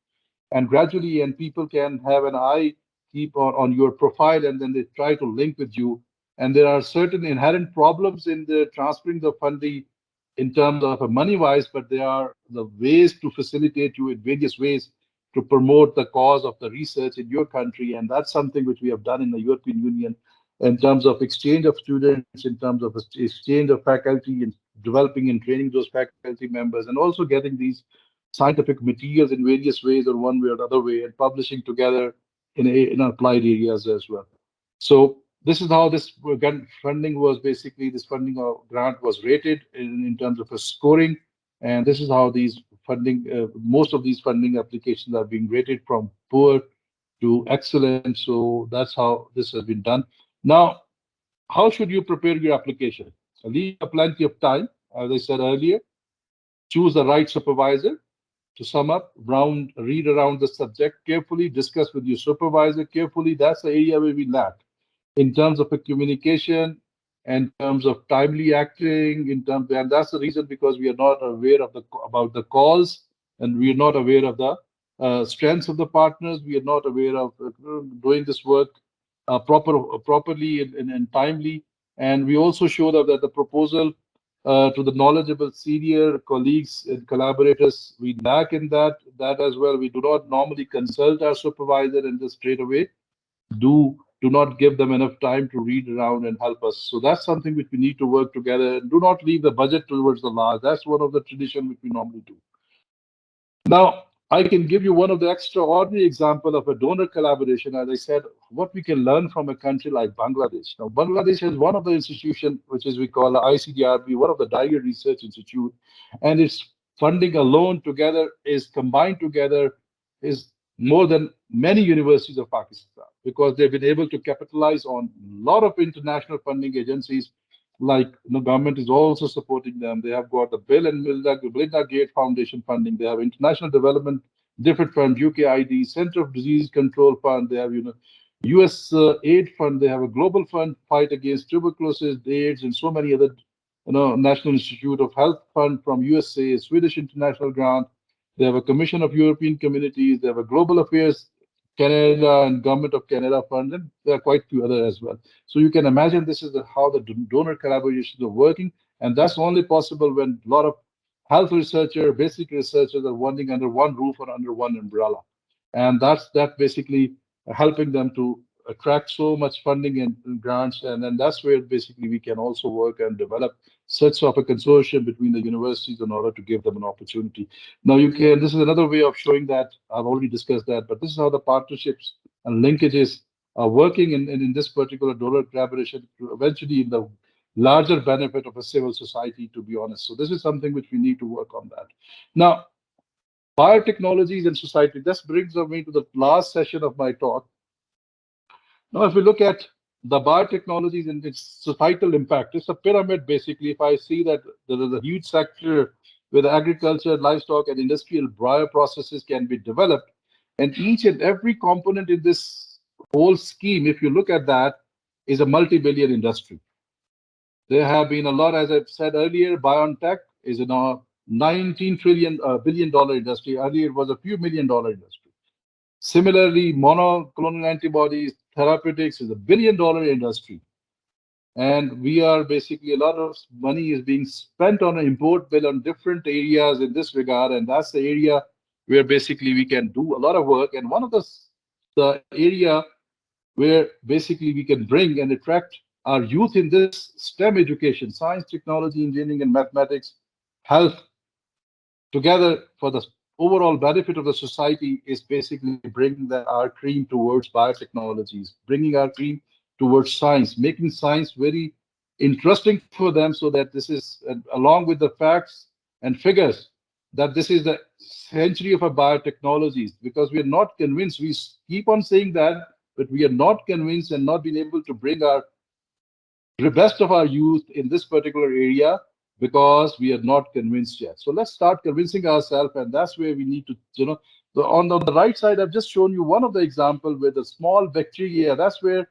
and gradually, and people can have an eye keep on your profile, and then they try to link with you. And there are certain inherent problems in the transferring the funding in terms of money wise, but there are the ways to facilitate you in various ways to promote the cause of the research in your country. And that's something which we have done in the European Union in terms of exchange of students, in terms of exchange of faculty, and developing and training those faculty members, and also getting these scientific materials in various ways or one way or another way, and publishing together in applied areas as well. So this is how this funding was basically, this funding grant was rated in terms of a scoring. And this is how these funding, most of these funding applications are being rated from poor to excellent. So that's how this has been done. Now, how should you prepare your application? Leave plenty of time, as I said earlier. Choose the right supervisor. To sum up, read around the subject carefully, discuss with your supervisor carefully. That's the area where we lack in terms of a communication, in terms of timely acting, and that's the reason, because we are not aware of about the cause, and we are not aware of the strengths of the partners. We are not aware of doing this work properly and timely. And we also showed up that the proposal to the knowledgeable senior colleagues and collaborators, we lack in that as well. We do not normally consult our supervisor and just straight away do not give them enough time to read around and help us. So that's something which we need to work together. Do not leave the budget towards the last. That's one of the tradition which we normally do. Now, I can give you one of the extraordinary example of a donor collaboration. As I said, what we can learn from a country like Bangladesh. Now, Bangladesh has one of the institutions, which is we call the ICDRB, one of the Daiger Research Institute, and its funding alone together is combined together is more than many universities of Pakistan, because they've been able to capitalize on a lot of international funding agencies. Like the government is also supporting them. They have got the Bill and Melinda Gates Foundation funding. They have International Development Different Fund, UKID, Center of Disease Control Fund. They have US Aid Fund. They have a Global Fund Fight Against Tuberculosis, AIDS, and so many other. National Institute of Health Fund from USA, Swedish International Grant. They have a Commission of European Communities. They have a Global Affairs Canada and Government of Canada Fund, and there are quite a few others as well. So you can imagine this is how the donor collaborations are working, and that's only possible when a lot of health researchers, basic researchers are working under one roof or under one umbrella. And that basically helping them to attract so much funding and grants. And then that's where basically we can also work and develop such of a consortium between the universities in order to give them an opportunity. Now you can, this is another way of showing that, I've already discussed that, but this is how the partnerships and linkages are working in this particular donor collaboration to eventually in the larger benefit of a civil society, to be honest. So this is something which we need to work on that. Now, biotechnologies and society, this brings me to the last session of my talk. Now, if we look at the biotechnologies and its societal impact, it's a pyramid basically. If I see that there is a huge sector where the agriculture, livestock, and industrial bioprocesses can be developed, and each and every component in this whole scheme, if you look at that, is a multi-billion industry. There have been a lot, as I've said earlier, BioNTech is now 19 trillion billion dollar industry. Earlier, it was a few $1 million industry. Similarly, monoclonal antibodies, therapeutics is a $1 billion industry. And we are basically, a lot of money is being spent on an import bill on different areas in this regard. And that's the area where basically we can do a lot of work. And one of the area where basically we can bring and attract our youth in this STEM education, science, technology, engineering, and mathematics, health, together for the overall benefit of the society, is basically bringing our cream towards biotechnologies, bringing our cream towards science, making science very interesting for them, so that this is, along with the facts and figures, that this is the century of our biotechnologies, because we are not convinced. We keep on saying that, but we are not convinced and not been able to bring our the best of our youth in this particular area, because we are not convinced yet. So let's start convincing ourselves, and that's where we need to, on the right side, I've just shown you one of the example with the small bacteria. That's where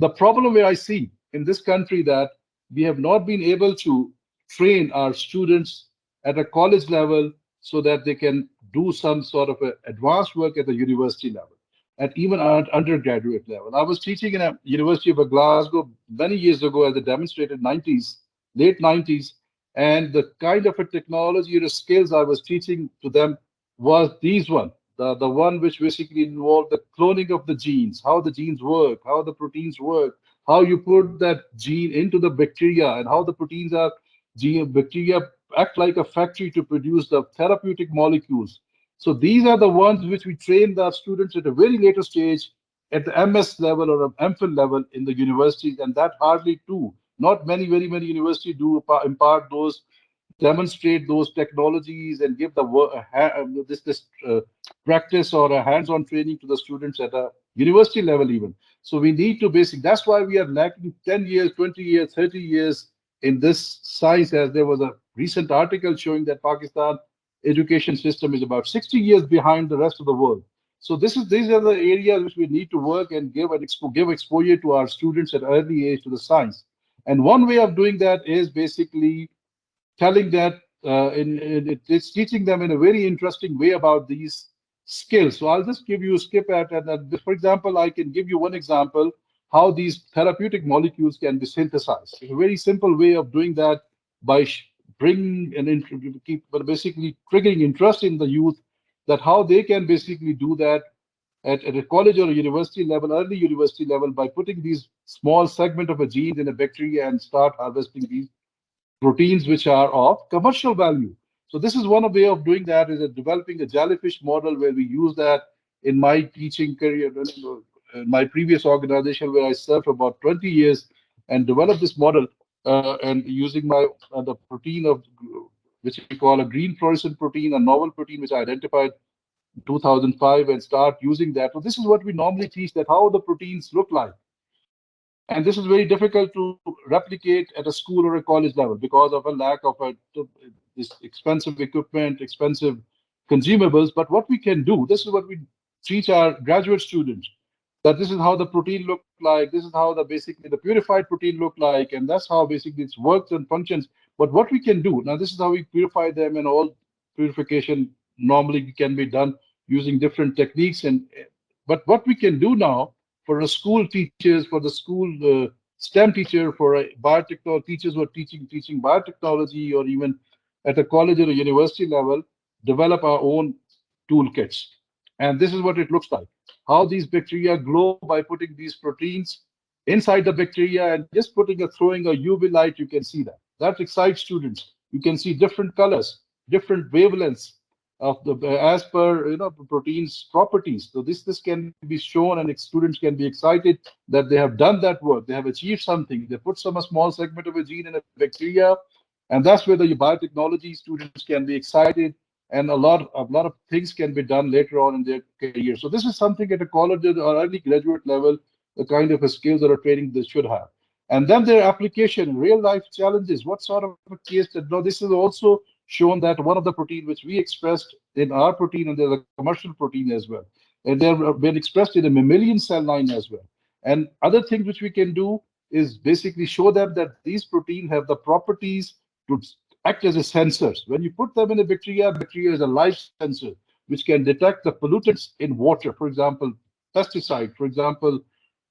the problem where I see in this country, that we have not been able to train our students at a college level so that they can do some sort of advanced work at the university level and even at undergraduate level. I was teaching in a University of Glasgow many years ago as a demonstrated 90s, late 90s, and the kind of a technology or skills I was teaching to them was these one. The one which basically involved the cloning of the genes, how the genes work, how the proteins work, how you put that gene into the bacteria, and how the proteins are, bacteria act like a factory to produce the therapeutic molecules. So these are the ones which we train the students at a very later stage at the MS level or MPhil level in the universities, and that hardly too. Not many, very many universities do impart those, demonstrate those technologies, and give the practice or a hands-on training to the students at a university level even. So we need to basic. That's why we are lacking 10 years, 20 years, 30 years in this science. As there was a recent article showing that Pakistan education system is about 60 years behind the rest of the world. So these are the areas which we need to work and give exposure to our students at early age to the science. And one way of doing that is basically telling that it's teaching them in a very interesting way about these skills. So I'll just give you a skip at, and for example, I can give you one example how these therapeutic molecules can be synthesized. It's a very simple way of doing that by bringing but basically triggering interest in the youth, that how they can basically do that at a college or a university level, early university level, by putting these small segment of a gene in a bacteria and start harvesting these proteins which are of commercial value. So this is one way of doing that, is developing a jellyfish model, where we use that in my teaching career, in my previous organization where I served for about 20 years, and developed this model, and using my the protein of which we call a green fluorescent protein, a novel protein which I identified in 2005, and start using that. So this is what we normally teach, that how the proteins look like. And this is very difficult to replicate at a school or a college level because of a lack of this expensive equipment, expensive consumables. But what we can do, this is what we teach our graduate students, that this is how the protein look like, this is how the basically the purified protein look like, and that's how basically it works and functions. But what we can do, now this is how we purify them, and all purification normally can be done using different techniques. And but what we can do now, for the school teachers, for the school STEM teacher, for biotechnology teachers who are teaching biotechnology, or even at a college or a university level, develop our own toolkits. And this is what it looks like. how these bacteria glow by putting these proteins inside the bacteria and just throwing a UV light. You can see that. That excites students. You can see different colors, different wavelengths of the as per proteins properties. So this can be shown, and students can be excited that they have done that work. They have achieved something. They put a small segment of a gene in a bacteria, and that's where the biotechnology students can be excited, and a lot of things can be done later on in their career. So this is something at a college or early graduate level, the kind of a skills or a training they should have. And then their application, real life challenges. What sort of a case that now this is also shown that one of the protein which we expressed in our protein, and there's a commercial protein as well, and they've been expressed in a mammalian cell line as well. And other things which we can do is basically show them that these proteins have the properties to act as a sensors. When you put them in a bacteria, bacteria is a live sensor which can detect the pollutants in water, for example, pesticide, for example,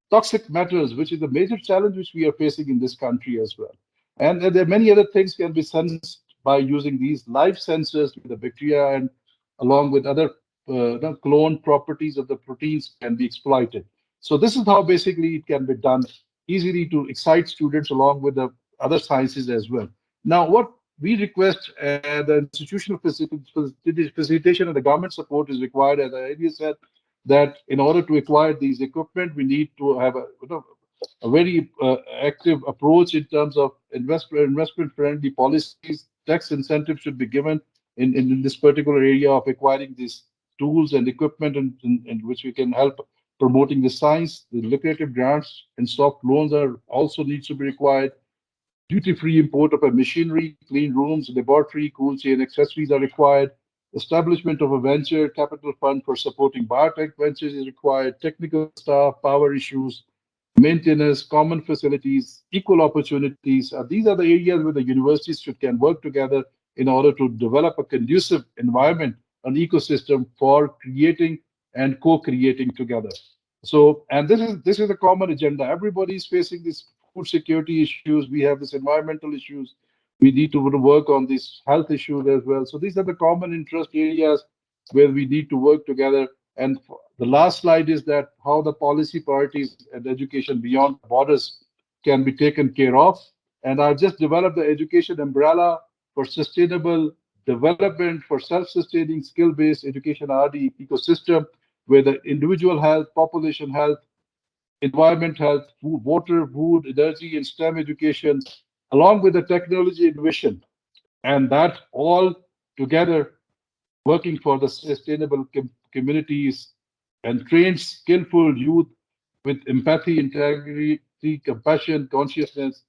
toxic metals, which is a major challenge which we are facing in this country as well. And there are many other things can be sensed by using these live sensors with the bacteria, and along with other clone properties of the proteins can be exploited. So this is how basically it can be done easily to excite students along with the other sciences as well. Now, what we request the institutional facilitation and the government support is required, as I earlier said, that in order to acquire these equipment, we need to have a very active approach in terms of investment-friendly policies. Tax incentives should be given in this particular area of acquiring these tools and equipment, and which we can help promoting the science. The lucrative grants and soft loans are also needs to be required. Duty-free import of a machinery, clean rooms, laboratory, cool chain accessories are required. Establishment of a venture capital fund for supporting biotech ventures is required. Technical staff, power issues, maintenance, common facilities, equal opportunities. These are the areas where the universities can work together in order to develop a conducive environment, an ecosystem for creating and co-creating together. So, and this is a common agenda. Everybody is facing these food security issues. We have these environmental issues. We need to work on these health issues as well. So these are the common interest areas where we need to work together. And the last slide is that how the policy priorities and education beyond borders can be taken care of. And I've just developed the education umbrella for sustainable development for self-sustaining skill-based education RD ecosystem, where the individual health, population health, environment health, food, water, food, energy, and STEM education, along with the technology innovation, and that all together working for the sustainable communities and trained skillful youth with empathy, integrity, compassion, consciousness,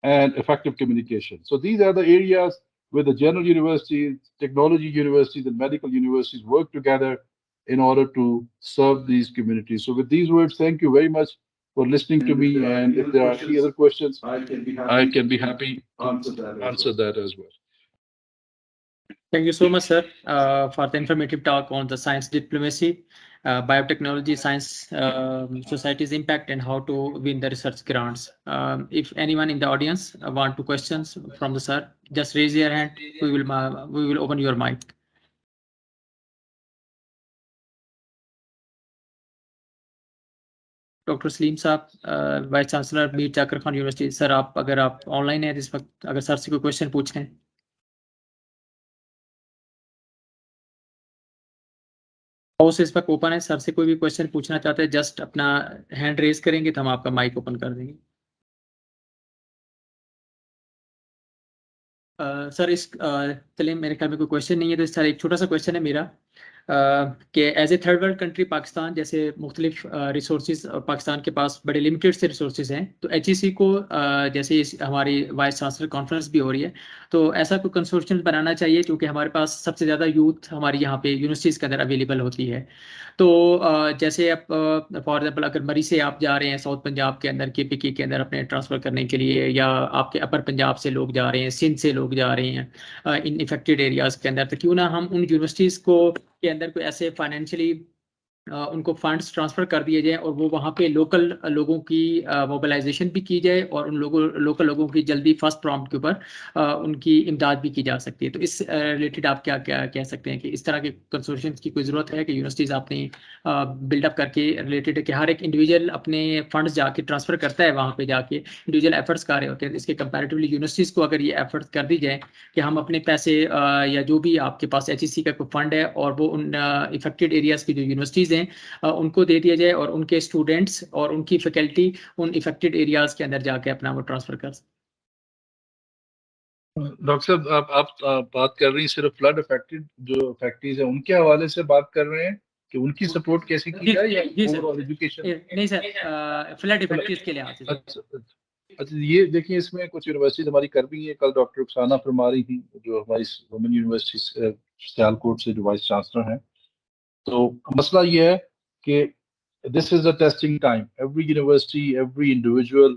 and effective communication. So these are the areas where the general universities, technology universities, and medical universities work together in order to serve these communities. So with these words, thank you very much for listening to me. And if there are any other questions, I can be happy to answer that as well. Thank you so much, sir, for the informative talk on the science diplomacy, biotechnology, science society's impact, and how to win the research grants. If anyone in the audience want to questions from the sir, just raise your hand. We will open your mic. Doctor Salim साहब, vice chancellor Mir Zakir Khan university, sir आप अगर आप online हैं इस वक्त, अगर sir से कोई क्वेश्चन पूछें। हाउस इस वक्त ओपन है, सर से कोई भी क्वेश्चन पूछना चाहते हैं जस्ट अपना हैंड रेज करेंगे तो हम आपका माइक ओपन कर देंगे। सर इस चलिए मेरे ख्याल में कोई क्वेश्चन नहीं है, तो सर एक छोटा सा क्वेश्चन है मेरा कि as a third world country Pakistan जैसे मुख्तलिफ रिसोर्सेज पाकिस्तान के पास बड़े लिमिटेड से रिसोर्सेज हैं, तो HEC को जैसे हमारी वाइस चांसलर कॉन्फ्रेंस भी हो रही है, तो ऐसा कोई कंसोर्शियम बनाना चाहिए क्योंकि हमारे पास सबसे ज़्यादा यूथ हमारी यहाँ पे यूनिवर्सिटीज़ के अंदर अवेलेबल होती है। तो जैसे आप फॉर एग्जाम्पल अगर मरी से आप जा रहे हैं साउथ पंजाब के अंदर KPK के अंदर अपने ट्रांसफ़र करने के लिए, या आपके अपर पंजाब से लोग जा रहे हैं, सिंध से लोग जा रहे हैं इन इफेक्टेड एरियाज़ के अंदर, तो क्यों ना हम उन यूनिवर्सिटीज़ को के अंदर कोई ऐसे फाइनेंशियली उनको फंड्स ट्रांसफ़र कर दिए जाएँ और वो वहाँ पे लोकल लोगों की मोबिलाइजेशन भी की जाए और उन लोकल लोगों की जल्दी फर्स्ट प्रॉम्प्ट के ऊपर उनकी इमदाद भी की जा सकती है। तो इस रिलेटेड आप क्या कह सकते हैं कि इस तरह के कंसोर्शियम्स की कोई ज़रूरत है कि यूनिवर्सिटीज़ आपने बिल्डअप करके रिलेटेड है कि हर एक इंडिविजुअल अपने फंड्स जाके ट्रांसफ़र करता है वहाँ पे जाके इंडिविजुअल एफर्ट्स कर रहे होते हैं। इसके कंपैरेटिवली यूनिवर्सिटीज़ को अगर ये एफर्ट्स कर दी जाए कि हम अपने पैसे या जो भी आपके पास एचईसी का कोई फंड है और वो उन इफेक्टेड एरियाज़ की जो यूनिवर्सिटीज़ हैं उनको दे दिया जाए और उनके स्टूडेंट्स और उनकी फैकल्टी उन इफेक्टेड एरियाज़ के अंदर जाके अपना वो ट्रांसफ़र कर सकते। डॉक्टर साहब आप बात कर रही हैं सिर्फ फ्लड अफेक्टेड जो फैक्ट्रीज है उनके हवाले से बात कर रहे हैं कि उनकी सपोर्ट कैसे की जाए या ओवरऑल एजुकेशन? नहीं सर, फ्लड इफेक्टेड के लिहाज से। अच्छा, ये देखिए इसमें कुछ यूनिवर्सिटीज हमारी कर भी है। कल डॉक्टर रुखसाना फरमा रही थी जो हमारी वुमेन यूनिवर्सिटी सियालकोट से जो वाइस चांसलर हैं। तो मसला ये है कि this is a testing time. Every university, every individual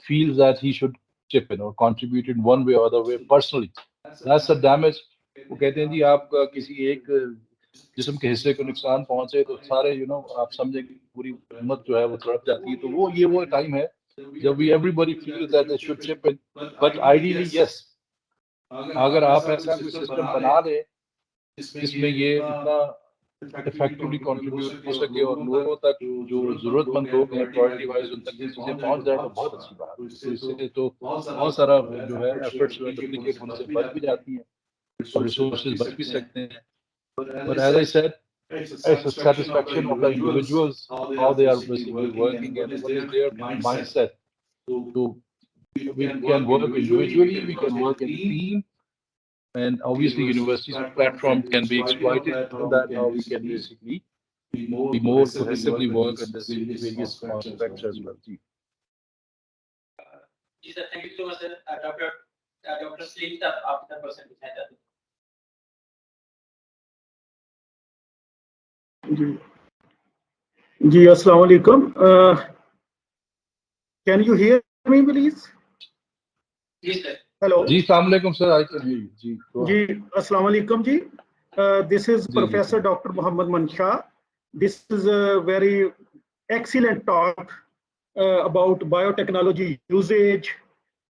feels that he should chip in or contribute in one way or other way personally. That's a damage. वो कहते हैं जी आपका किसी एक जिस्म के हिस्से को नुकसान पहुंचे तो सारे आप समझे पूरी उम्मत जो है वो तड़प जाती है। तो वो टाइम है जब we everybody feels that they should chip in. But ideally yes, अगर आप ऐसा कोई सिस्टम बना लें जिसमें ये इतना इफेक्टिवली कंट्रीब्यूट हो सके और लोगों तक जो जरूरतमंद लोग हैं प्रायोरिटी वाइज उन तक ये चीजें पहुंच जाए तो बहुत अच्छी बात है। तो इससे तो बहुत सारा जो है एफर्ट्स जो है डुप्लीकेट होने से बच भी जाती हैं और रिसोर्सेज बच भी सकते हैं। But as I said, it's a satisfaction of the individuals, how they are basically working and what is their mindset. So we can work individually, we can work in a team, and obviously universities platform can be exploited so that how we can basically be more cohesively work on this various aspects as well. जी sir, thank you so much sir. Doctor Salim साहब आप इधर question पूछना चाहते हैं? जी अस्सलाम वालेकुम। Can you hear me please? जी सर। हेलो जी अस्सलाम वालेकुम sir, I can hear you जी। जी अस्सलाम वालेकुम जी। This is professor doctor Mohammad Mansha. This is a very excellent talk about biotechnology usage,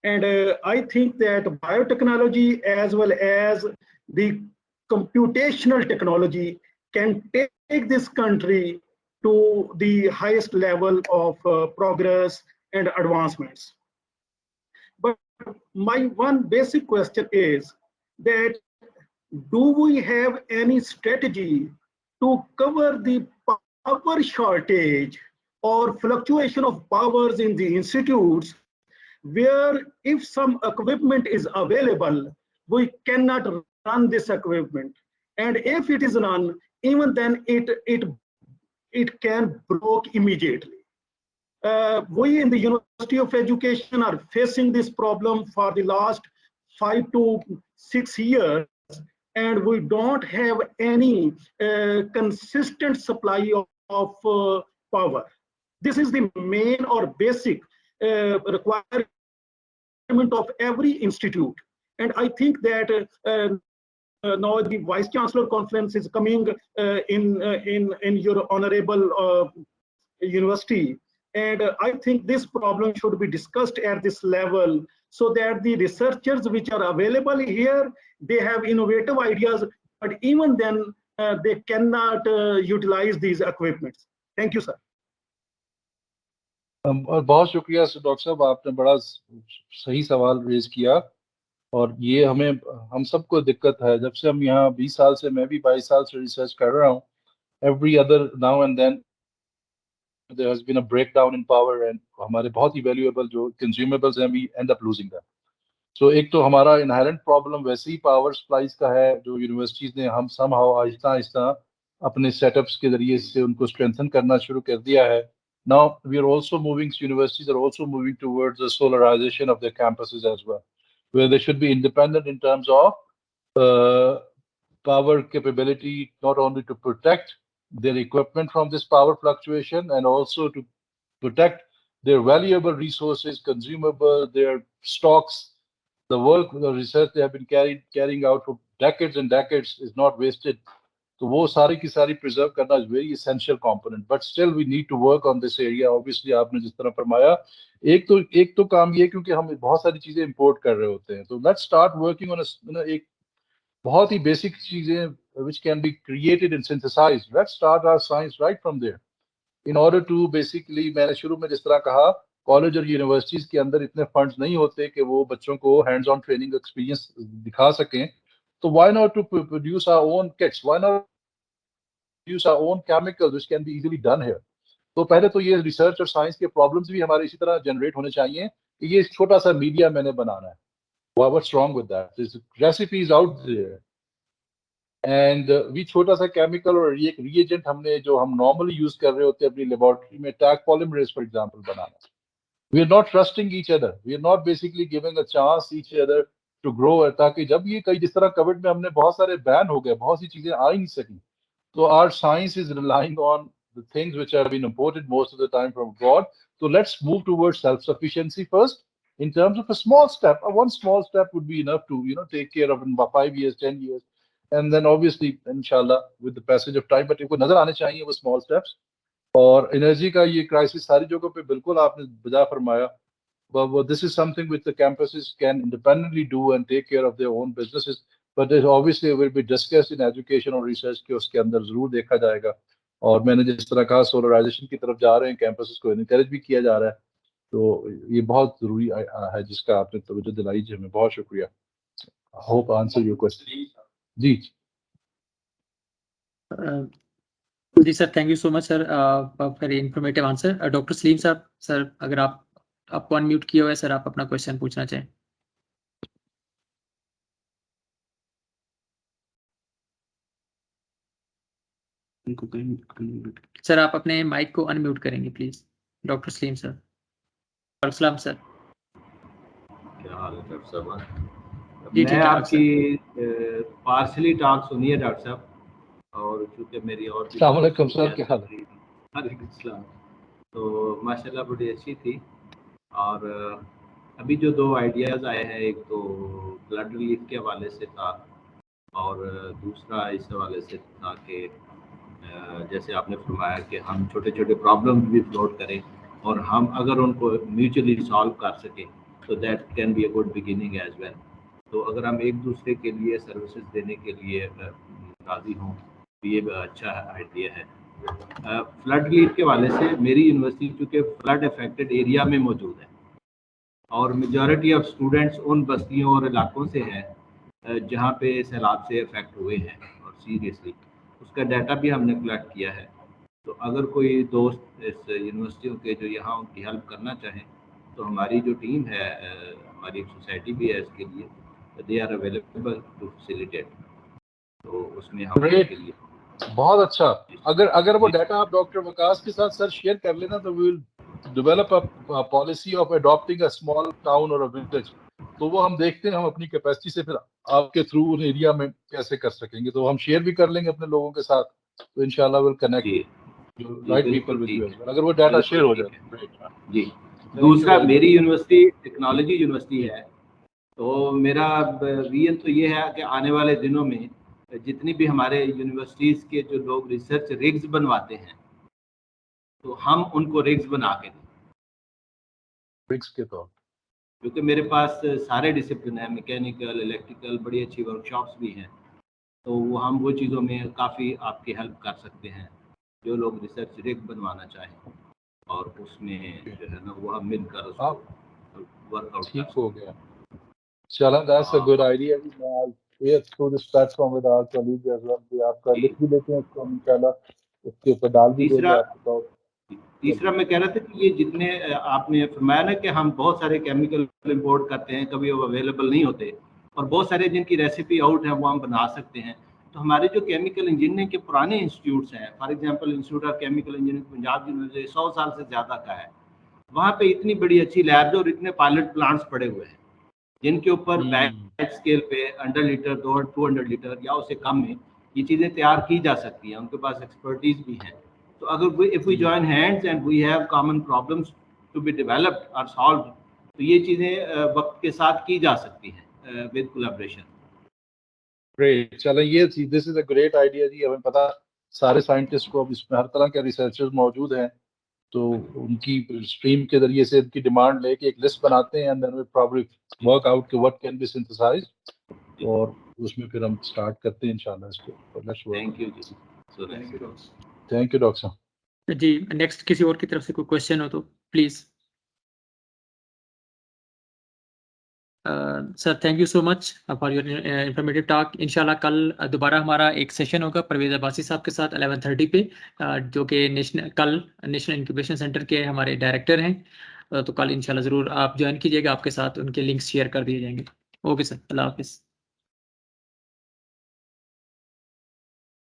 and I think that biotechnology as well as the computational technology can take this country to the highest level of progress and advancements. But my one basic question is that do we have any strategy to cover the power shortage or fluctuation of powers in the institutes, where if some equipment is available, we cannot run this equipment, and if it is run, even then it can broke immediately. We in the University of Education are facing this problem for the last 5 to 6 years, and we don't have any consistent supply of power. This is the main or basic requirement of every institute. And I think that now the Vice Chancellor Conference is coming in your honorable university. And I think this problem should be discussed at this level so that the researchers which are available here, they have innovative ideas, but even then they cannot utilize these equipments. Thank you, sir. और बहुत शुक्रिया doctor साहब, आपने बड़ा सही सवाल raise किया और ये हम सबको दिक्कत है। जब से हम यहाँ 20 साल से, मैं भी 22 साल से रिसर्च कर रहा हूँ, every other now and then there has been a breakdown in power and हमारे बहुत ही valuable जो consumables हैं we end up losing them. So एक तो हमारा inherent problem वैसे ही power supplies का है जो universities ने हम somehow आहिस्ता आहिस्ता अपने setups के जरिए से उनको strengthen करना शुरू कर दिया है. Now we are also moving, universities are also moving towards the solarization of their campuses as well, where they should be independent in terms of power capability, not only to protect their equipment from this power fluctuation and also to protect their valuable resources, consumable, their stocks. The work, the research they have been carrying out for decades and decades is not wasted. تو وہ ساری کی ساری preserve کرنا is very essential component. But still we need to work on this area. Obviously آپ نے جس طرح فرمایا ایک تو کام یہ کیونکہ ہم بہت ساری چیزیں امپورٹ کر رہے ہوتے ہیں, تو لیٹ اسٹارٹ ورکنگ آن ایک بہت ہی بیسک چیزیں which can be created and synthesized. Let's start our science right from there. In order to basically, میں نے شروع میں جس طرح کہا کالج اور یونیورسٹیز کے اندر اتنے فنڈز نہیں ہوتے کہ وہ بچوں کو ہینڈز آن ٹریننگ ایکسپیرینس دکھا سکیں, تو why not to produce our own kits, why not produce our own chemicals which can be easily done here. تو پہلے تو یہ ریسرچ اور سائنس کے پرابلمس بھی ہمارے اسی طرح جنریٹ ہونے چاہیے کہ یہ چھوٹا سا میڈیا میں نے بنانا ہے. What's wrong with that? There's recipes out there. And we چھوٹا سا کیمیکل اور ایک ری ایجنٹ ہم نے جو ہم نارملی یوز کر رہے ہوتے ہیں اپنی لیبورٹری میں, ٹیگ پالیمریز فار ایگزامپل بنانا. We are not trusting each other, we are not basically giving a chance each other to grow, تاکہ جب یہ کئی جس طرح کووڈ میں ہم نے بہت سارے بین ہو گئے, بہت سی چیزیں آ ہی نہیں سکیں, تو our science is relying on the things which have been imported most of the time from abroad. So let's move towards self-sufficiency first in terms of a small step. One small step would be enough to, take care of in 5 years, 10 years. And then obviously, inshallah, with the passage of time, but کو نظر آنے چاہیے وہ small steps. اور energy کا یہ crisis ساری جگہوں پہ بالکل آپ نے بجا فرمایا. But this is something which the campuses can independently do and take care of their own businesses. But there's obviously will be discussed in education اور research کہ اس کے اندر ضرور دیکھا جائے گا. اور میں نے جس طرح کہا سولرائزیشن کی طرف جا رہے ہیں, کیمپسز کو انکریج بھی کیا جا رہا ہے, تو یہ بہت ضروری ہے جس کا آپ نے توجہ دلائی جی. ہمیں بہت شکریہ. Hope answer your question. جی جی sir, thank you so much sir for informative answer. Doctor Saleem صاحب, سر اگر آپ کو انمیوٹ کیا ہوا ہے سر, آپ اپنا کوشچن پوچھنا چاہیں. سر آپ اپنے مائک کو انمیوٹ کریں گے پلیز. ڈاکٹر سلیم سر. السلام سر. کیا حال ہے ڈاکٹر صاحب؟ میں آپ کی پارسلی ٹاک سنی ہے ڈاکٹر صاحب, اور چونکہ میری اور السلام علیکم سر, کیا حال ہے؟ وعلیکم السلام. تو ماشاء اللہ بڑی اچھی تھی. اور ابھی جو 2 آئیڈیاز آئے ہیں, ایک تو بلڈ ریلیف کے حوالے سے تھا, اور دوسرا اس حوالے سے تھا کہ جیسے آپ نے فرمایا کہ ہم چھوٹے چھوٹے پرابلم بھی فلوٹ کریں, اور ہم اگر ان کو میوچولی سالو کر سکیں تو that can be a good beginning as well. تو اگر ہم ایک دوسرے کے لیے سروسز دینے کے لیے راضی ہوں تو یہ اچھا آئیڈیا ہے. فلڈ ریلیف کے حوالے سے میری یونیورسٹی چونکہ فلڈ افیکٹڈ ایریا میں موجود ہے, اور میجورٹی آف اسٹوڈنٹس ان بستیوں اور علاقوں سے ہیں جہاں پہ سیلاب سے افیکٹ ہوئے ہیں, اور سیریسلی اس کا ڈیٹا بھی ہم نے کلیکٹ کیا ہے. تو اگر کوئی دوست اس یونیورسٹیوں کے جو یہاں ان کی ہیلپ کرنا چاہیں تو ہماری جو ٹیم ہے, ہماری ایک سوسائٹی بھی ہے اس کے لیے, they are available to facilitate. تو اس میں ہم کے لیے بہت اچھا. اگر وہ ڈیٹا آپ ڈاکٹر وکاس کے ساتھ سر شیئر کر لینا تو we will develop a policy of adapting a small town اور ولیج. تو وہ ہم دیکھتے ہیں ہم اپنی کیپیسٹی سے پھر آپ کے تھرو ان ایریا میں کیسے کر سکیں گے, تو ہم شیئر بھی کر لیں گے اپنے لوگوں کے ساتھ. تو انشاءاللہ will connect right people with you as well اگر وہ ڈیٹا شیئر ہو جائے. جی. دوسرا میری یونیورسٹی ٹیکنالوجی یونیورسٹی ہے, تو میرا ویژن تو یہ ہے کہ آنے والے دنوں میں جتنی بھی ہمارے یونیورسٹیز کے جو لوگ ریسرچ رگز بنواتے ہیں تو ہم ان کو رگز بنا کے دیں. رگز کے طور کیونکہ میرے پاس سارے ڈسپلن ہیں, میکینیکل, الیکٹریکل, بڑی اچھی ورک شاپس بھی ہیں, تو وہ ہم وہ چیزوں میں کافی آپ کی ہیلپ کر سکتے ہیں جو لوگ ریسرچ رگ بنوانا چاہیں, اور اس میں جو ہے نا وہ ہم مل کر اس کو ورک آؤٹ ٹھیک ہو گیا. چلیں دیٹس اے گڈ آئیڈیا. میں through this platform with our colleague as well آپ کا لکھ بھی لیتے ہیں اس کو انشاءاللہ اس کے اوپر ڈال بھی دیں گے آپ کو. تیسرا میں کہہ رہا تھا کہ یہ جتنے آپ نے فرمایا نا کہ ہم بہت سارے کیمیکل امپورٹ کرتے ہیں, کبھی وہ اویلیبل نہیں ہوتے, اور بہت سارے جن کی ریسیپی آؤٹ ہے وہ ہم بنا سکتے ہیں. تو ہمارے جو کیمیکل انجینئرنگ کے پرانے انسٹیٹیوٹس ہیں, for example institute of chemical engineering Punjab university 100 سال سے زیادہ کا ہے, وہاں پہ اتنی بڑی اچھی لیبز اور اتنے پائلٹ پلانٹس پڑے ہوئے ہیں جن کے اوپر بیچ اسکیل پہ 100 لیٹر 200 لیٹر یا اس سے کم میں یہ چیزیں تیار کی جا سکتی ہیں. ان کے پاس ایکسپرٹیز بھی ہیں. تو اگر if we join hands and we have common problems to be developed or solved, تو یہ چیزیں وقت کے ساتھ کی جا سکتی ہیں with collaboration. گریٹ. چلیں یہ دس از اے گریٹ آئیڈیا جی. ہمیں پتا سارے سائنٹسٹ کو اب اس میں ہر طرح کے ریسرچرز موجود ہیں, تو ان کی اسٹریم کے ذریعے سے ان کی ڈیمانڈ لے کے ایک لسٹ بناتے ہیں, and then we probably work out کہ واٹ کین بی سنتھسائزڈ, اور اس میں پھر ہم اسٹارٹ کرتے ہیں انشاءاللہ اس کو. تھینک یو جی. تھینک یو ڈاکٹر صاحب. جی نیکسٹ کسی اور کی طرف سے کوئی کوشچن ہو تو please. Sir thank you so much for your informative talk. انشاءاللہ کل دوبارہ ہمارا ایک سیشن ہوگا پرویز عباسی صاحب کے ساتھ 11:30 پہ, جو کہ کل نیشنل انکیوبیشن سینٹر کے ہمارے ڈائریکٹر ہیں. تو کل انشاءاللہ ضرور آپ جوائن کیجیے گا, آپ کے ساتھ ان کے لنکس شیئر کر دیے جائیں گے. اوکے سر, اللہ حافظ.